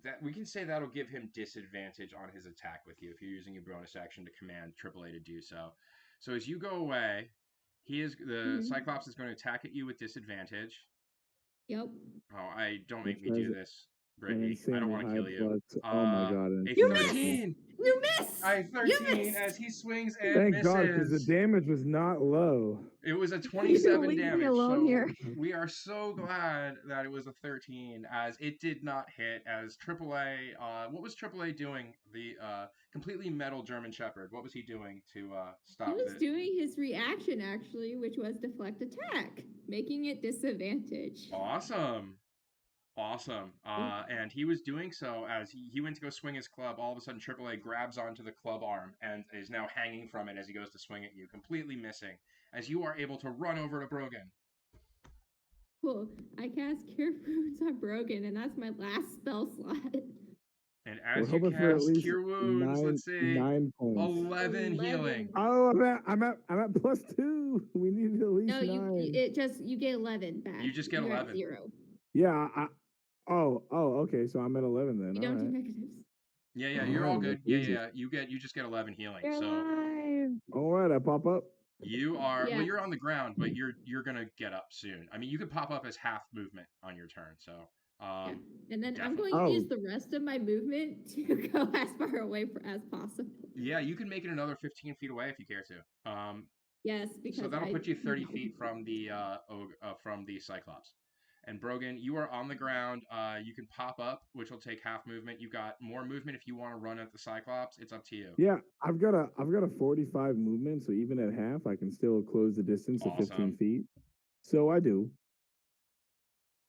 That we can say that'll give him disadvantage on his attack with you if you're using your bonus action to command AAA to do so. So as you go away, Cyclops is going to attack at you with disadvantage. Yep. Oh, I don't make Which me do has this, An Brittany. I don't insanely want to high kill you. plus. Oh my god. A You insanely missed! 13. You miss! I You 13 missed! as he swings and Thank misses. God, because the damage was not low. It was a 27 Leave me damage. alone So here. we are so glad that it was a 13, as it did not hit. As AAA, what was AAA doing? The completely metal German Shepherd. What was he doing to stop He was it? doing his reaction, actually, which was deflect attack, making it disadvantage. Awesome. And he was doing so as he went to go swing his club. All of a sudden, AAA grabs onto the club arm and is now hanging from it as he goes to swing at you, completely missing. As you are able to run over to Brogan. Cool. I cast Cure Wounds on Brogan, and that's my last spell slot. And as We're you hoping for at cast least Cure Wounds, let's see, 9 points. 11 healing. Oh, I'm at +2. We need at least No, 9. you get 11 back. You just get You're 11. At 0. Yeah. Okay. So I'm at 11 then. You All don't do right. negatives. Yeah, you're all good. Jesus. Yeah. You just get 11 healing. You're So alive. All right. I pop up. you are Yeah. well. You're on the ground, but you're gonna get up soon. I mean, you could pop up as half movement on your turn. So Yeah. And then I'm definitely. going to use the rest of my movement to go as far away as possible. Yeah, you can make it another 15 feet away if you care to. Yes, because So that'll put you 30 feet from the Cyclops. And Brogan, you are on the ground. You can pop up, which will take half movement. You got more movement if you want to run at the Cyclops. It's up to you. Yeah, I've got a 45 movement, so even at half, I can still close the distance of 15 feet. So I do.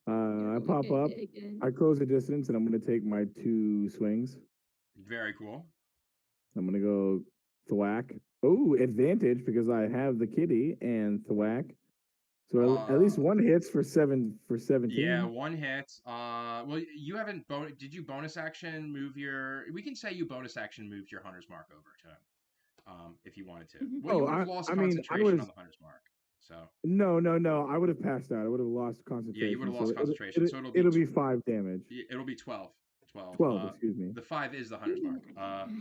I pop up, I close the distance, and I'm going to take my 2 swings. Very cool. I'm going to go thwack. Oh, advantage because I have the kitty and thwack. So at least one hits for 17. Yeah, one hit. Well, you haven't did you bonus action move your? We can say you bonus action moved your hunter's mark over to him, if you wanted to. Well, you would have lost concentration on the hunter's mark. So no, I would have passed out. I would have lost concentration. Yeah, you would have lost concentration. So it'll be 5 damage. It'll be 12. 12, excuse me. The 5 is the hunter's mark.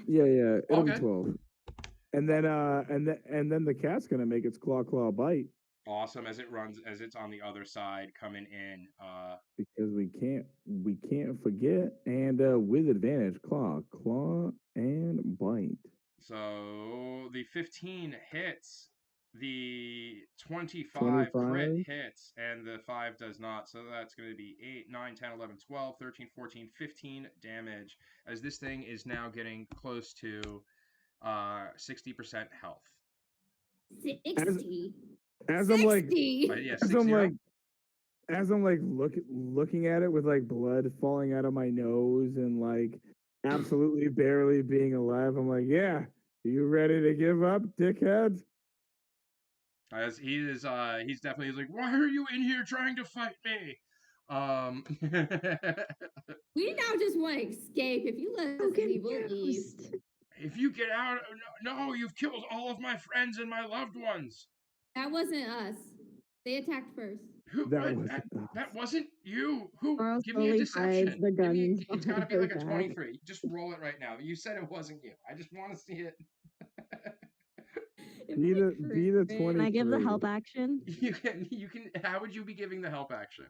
Yeah, it'll be good. 12. And then and then the cat's gonna make its claw bite. Awesome, as it's on the other side coming in. Because we can't forget, and with advantage, claw and bite. So the 15 hits, the 25 crit hits, and the 5 does not. So that's going to be 8, 9, 10, 11, 12, 13, 14, 15 damage, as this thing is now getting close to 60% health. 60. As I'm like, yeah, as I'm like looking at it with like blood falling out of my nose and like absolutely barely being alive, I'm like, yeah, you ready to give up, dickhead? As he is, he's definitely like, why are you in here trying to fight me? We now just want to escape. If you let us leave, we'll leave. If you get out, no, you've killed all of my friends and my loved ones. That wasn't us. They attacked first. Who? That What? was That wasn't you. Who? Carl Give me a slowly hides deception. the Give me. guns It's got to behind be her like a back. 23. Just roll it right now. You said it wasn't you. I just want to see it. be the be the Crit. 20. Can I give the help action? You can. You can. How would you be giving the help action?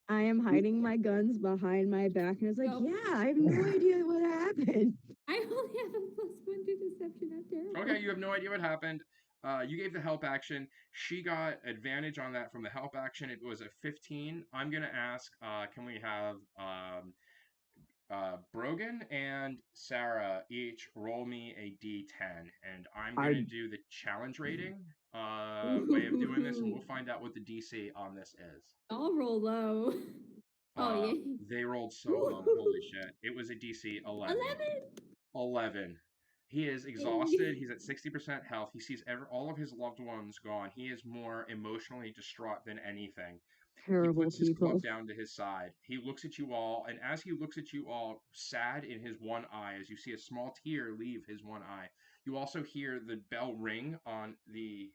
I am hiding my guns behind my back, and it's like, Nope. yeah, I have no idea what happened. I only have a +1 to deception. I'm terrible. Okay, you have no idea what happened. You gave the help action. She got advantage on that from the help action. It was a 15. I'm gonna ask. Can we have Brogan and Sarah each roll me a D10, and I'm I gonna do the challenge rating way of doing this, and we'll find out what the DC on this is. I'll roll low. Oh, yeah. They rolled so low. Holy shit! It was a DC 11. 11. He is exhausted. He's at 60% health. He sees all of his loved ones gone. He is more emotionally distraught than anything. He Terrible puts his people. club down to his side. He looks at you all, and as he looks at you all, sad in his one eye, as you see a small tear leave his one eye, you also hear the bell ring on the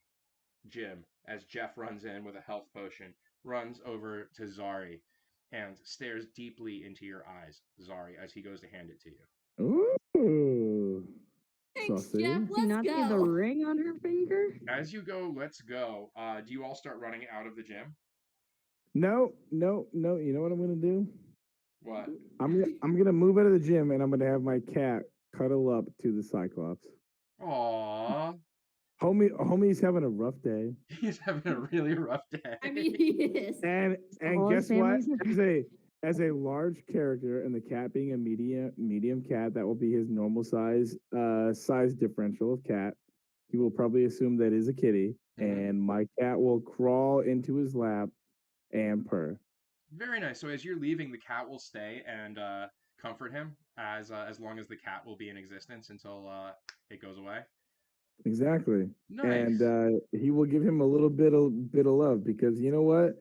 gym as Jeff runs in with a health potion, runs over to Zari, and stares deeply into your eyes, Zari, as he goes to hand it to you. Ooh. Thanks, Saucy. Jeff. Do you Let's not see the go. ring on her finger? As you go, let's go. Do you all start running out of the gym? No. You know what I'm gonna do? What? I'm gonna move out of the gym and I'm gonna have my cat cuddle up to the Cyclops. Aww. Homie's having a rough day. He's having a really rough day. I mean, he is. And All his guess what? family's- As a large character and the cat being a medium cat, that will be his normal size differential of cat. He will probably assume that is a kitty, and my cat will crawl into his lap and purr. Very nice. So as you're leaving, the cat will stay and comfort him as long as the cat will be in existence until it goes away. Exactly. Nice. And he will give him a little bit of love because you know what?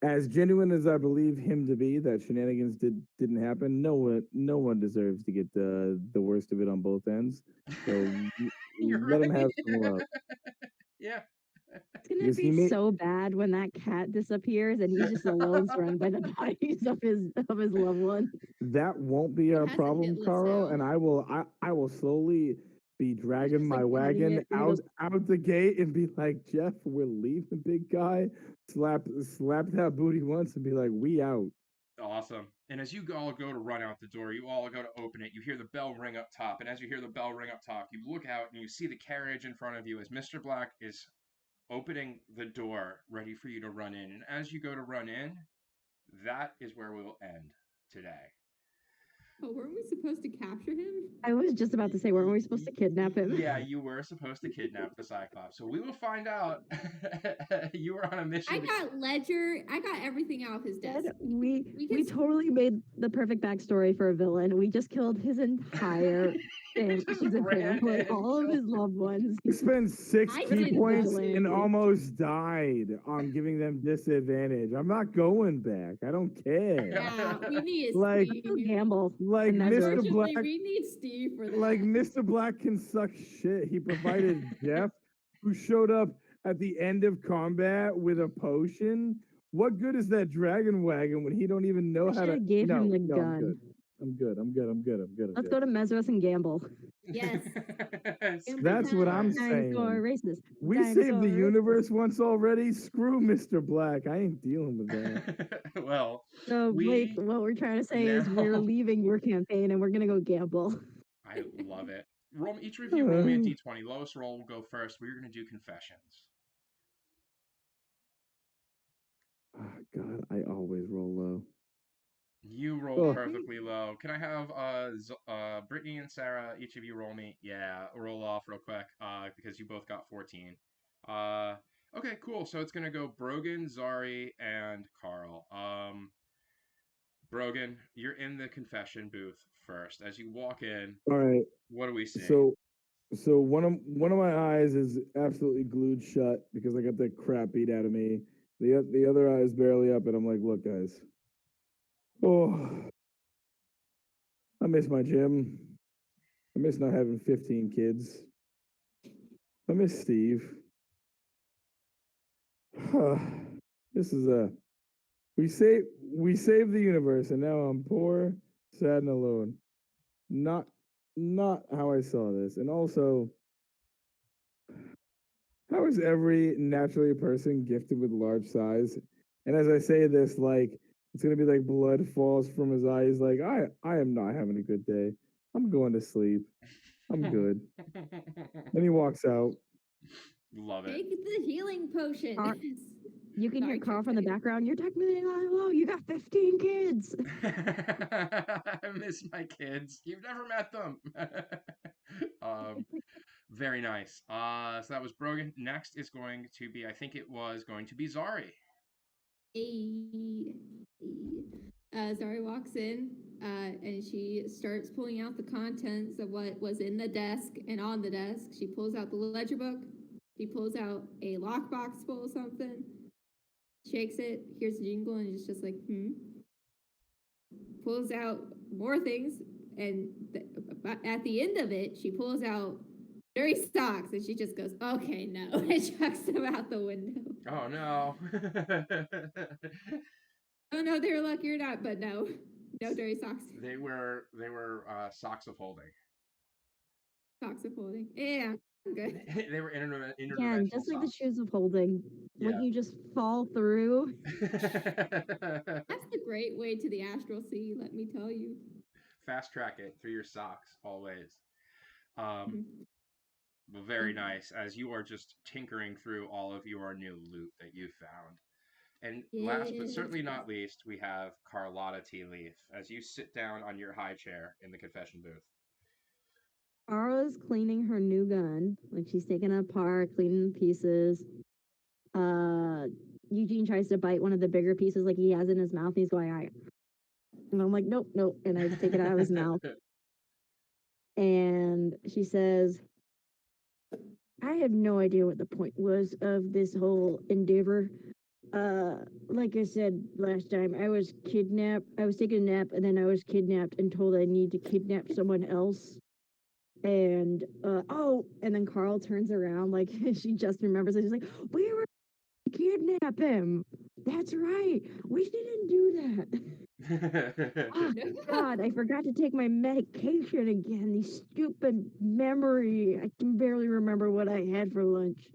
As genuine as I believe him to be, that shenanigans didn't happen. No one deserves to get the worst of it on both ends. So You're let him right. have some love. Yeah. It's gonna Because he be made- so bad when that cat disappears and he's just alone surrounded by the bodies of his loved one. That won't be our has a problem, hit list Carl. now. And I will slowly be dragging just, my like, petting wagon it, and he goes- out the gate and be like, Jeff, we're leaving, big guy. Slap that booty once and be like, we out. Awesome. And as you all go to run out the door, you all go to open it. You hear the bell ring up top. And as you hear the bell ring up top, you look out and you see the carriage in front of you as Mr. Black is opening the door ready for you to run in. And as you go to run in, that is where we will end today. Oh, weren't we supposed to capture him? I was just about to say, weren't we supposed to kidnap him? Yeah, you were supposed to kidnap the Cyclops. So we will find out. You were on a mission. I got Ledger. I got everything off his desk. We can- totally made the perfect backstory for a villain. We just killed his entire Just ran family, in. all of his loved ones. We spent 6 I key did points that. and almost died on giving them disadvantage. I'm not going back. I don't care. Yeah, we need Like- Steve. Gamble. Like And that's Mr. Unfortunately, Black, we need Steve for that. like Mr. Black can suck shit. He provided Jeff, who showed up at the end of combat with a potion. What good is that dragon wagon when he don't even know I how to? should've gave him the I'm gun. good. I'm good. Let's go to Mesros and gamble. Yes. That's what I'm Dinosaur saying. Dinosaur races. We saved Dinosaur the races. universe once already. Screw Mr. Black. I ain't dealing with that. Well, So, Blake, we what we're trying to say is we're now- leaving your campaign and we're gonna go gamble. I love it. Each of you roll me a d20. Lowest roll will go first. We're going to do confessions. Oh, God, I always roll low. You roll Oh. perfectly low. Can I have Brittany and Sarah, each of you roll me? Yeah, roll off real quick because you both got 14. Okay, cool. So it's going to go Brogan, Zari, and Carl. Brogan, you're in the confession booth first. As you walk in, All right. what do we see? So one of my eyes is absolutely glued shut because I got that crap beat out of me. The other eye is barely up, and I'm like, look, guys. Oh, I miss my gym. I miss not having 15 kids. I miss Steve. This is we saved the universe, and now I'm poor, sad, and alone. Not not how I saw this. And also, how is every naturally person gifted with large size? And as I say this, like it's gonna be like blood falls from his eyes. Like I am not having a good day. I'm going to sleep. I'm good. Then he walks out. Love it. Take the healing potion. Ar- You can hear Sorry, Carl from the Trixie. background. You're technically not alone. You got 15 kids. I miss my kids. You've never met them. Very nice. So that was Brogan. Next is going to be, I think it was going to be Zari. Zari walks in and she starts pulling out the contents of what was in the desk and on the desk. She pulls out the ledger book. She pulls out a lockbox full of something, shakes it, hears the jingle, and is just like, Pulls out more things, and at the end of it, she pulls out dirty socks, and she just goes, okay, no, and chucks them out the window. Oh no. Oh no, they were lucky or not, but no dirty socks. They were socks of holding. Socks of holding. Yeah, good. They were interdimensional Yeah, just like the socks. shoes of holding. Yeah. When you just fall through. That's the great way to the astral sea, let me tell you. Fast track it through your socks always. Well, very nice, as you are just tinkering through all of your new loot that you found. And last but certainly not least, we have Carlotta Tea Leaf as you sit down on your high chair in the confession booth. Ara's cleaning her new gun. Like she's taking it apart, cleaning the pieces. Eugene tries to bite one of the bigger pieces like he has in his mouth. And he's going, "I." And I'm like, "Nope, nope." And I take it out of his mouth. And she says, "I have no idea what the point was of this whole endeavor. Like I said last time, I was kidnapped. I was taking a nap, and then I was kidnapped and told I need to kidnap someone else. And and then Carl turns around like she just remembers it. She's like, we were kidnap him. That's right. We didn't do that. Oh, God, I forgot to take my medication again. These stupid memory. I can barely remember what I had for lunch."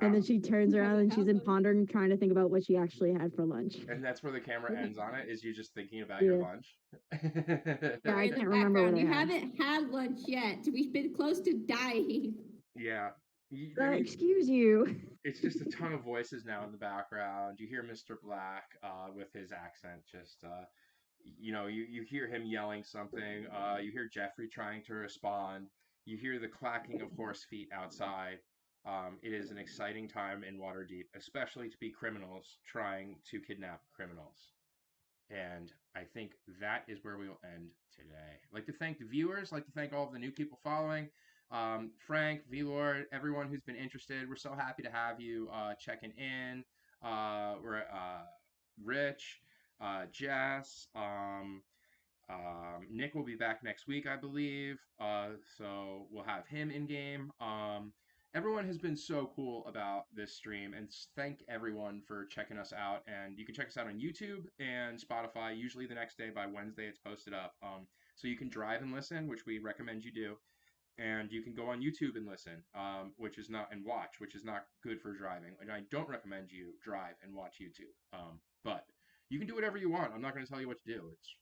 And then she turns around and she's in pondering, trying to think about what she actually had for lunch. And that's where the camera ends on it, is you just thinking about your lunch. Yeah, I can't remember what I had. You haven't had lunch yet. We've been close to dying. Yeah. I mean, excuse you. It's just a ton of voices now in the background. You hear Mr. Black with his accent just you hear him yelling something. You hear Jeffrey trying to respond. You hear the clacking of horse feet outside. It is an exciting time in Waterdeep, especially to be criminals trying to kidnap criminals. And I think that is where we will end today. I'd like to thank the viewers. I'd like to thank all of the new people following. Frank, V-Lord, everyone who's been interested. We're so happy to have you checking in. We're Rich, Jess, Nick will be back next week, I believe. So we'll have him in game. Everyone has been so cool about this stream, and thank everyone for checking us out. And you can check us out on YouTube and Spotify. Usually the next day by Wednesday, it's posted up. So you can drive and listen, which we recommend you do. And you can go on YouTube and listen, which is not good for driving. And I don't recommend you drive and watch YouTube. But you can do whatever you want. I'm not going to tell you what to do. It's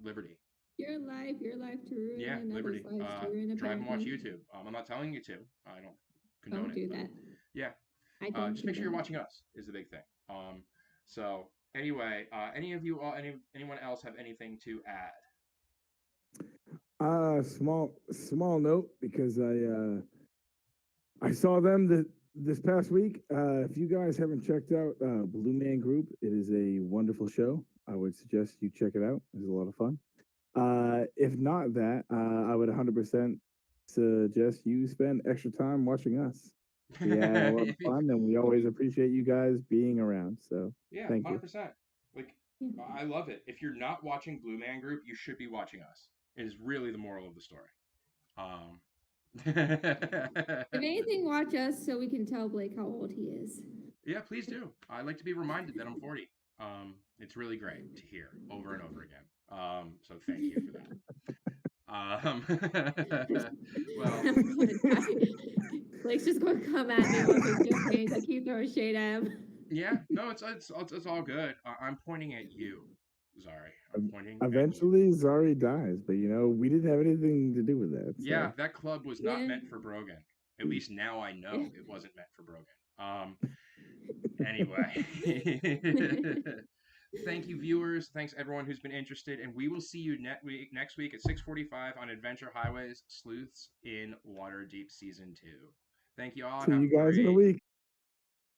liberty. Your life to ruin liberty. Lives to ruin drive and watch YouTube. I'm not telling you to. I don't condone don't it. Do that. Yeah. I don't. Just make sure you're watching us is the big thing. So anyway, anyone else have anything to add? Small note because I saw them this past week. If you guys haven't checked out Blue Man Group, it is a wonderful show. I would suggest you check it out. It's a lot of fun. If not that, I would 100% suggest you spend extra time watching us. We had a lot of fun, and we always appreciate you guys being around. So yeah, thank 100%. You. Like, I love it. If you're not watching Blue Man Group, you should be watching us. Is really the moral of the story. If anything, watch us so we can tell Blake how old he is. Yeah, please do. I like to be reminded that I'm 40. It's really great to hear over and over again. So thank you for that. Well, I'm gonna die. Blake's just gonna come at me with his campaigns. I keep throwing shade at him. yeah, no, it's all good. I'm pointing at you, Zari. I'm pointing at you. Eventually, Zari dies, but we didn't have anything to do with that. So. Yeah, that club was not Yeah. meant for Brogan. At least now I know it wasn't meant for Brogan. Anyway. Thank you, viewers. Thanks everyone who's been interested, and we will see you next week at 6:45 on Adventure Highways Sleuths in Waterdeep Season 2. Thank you all. See you guys in a week.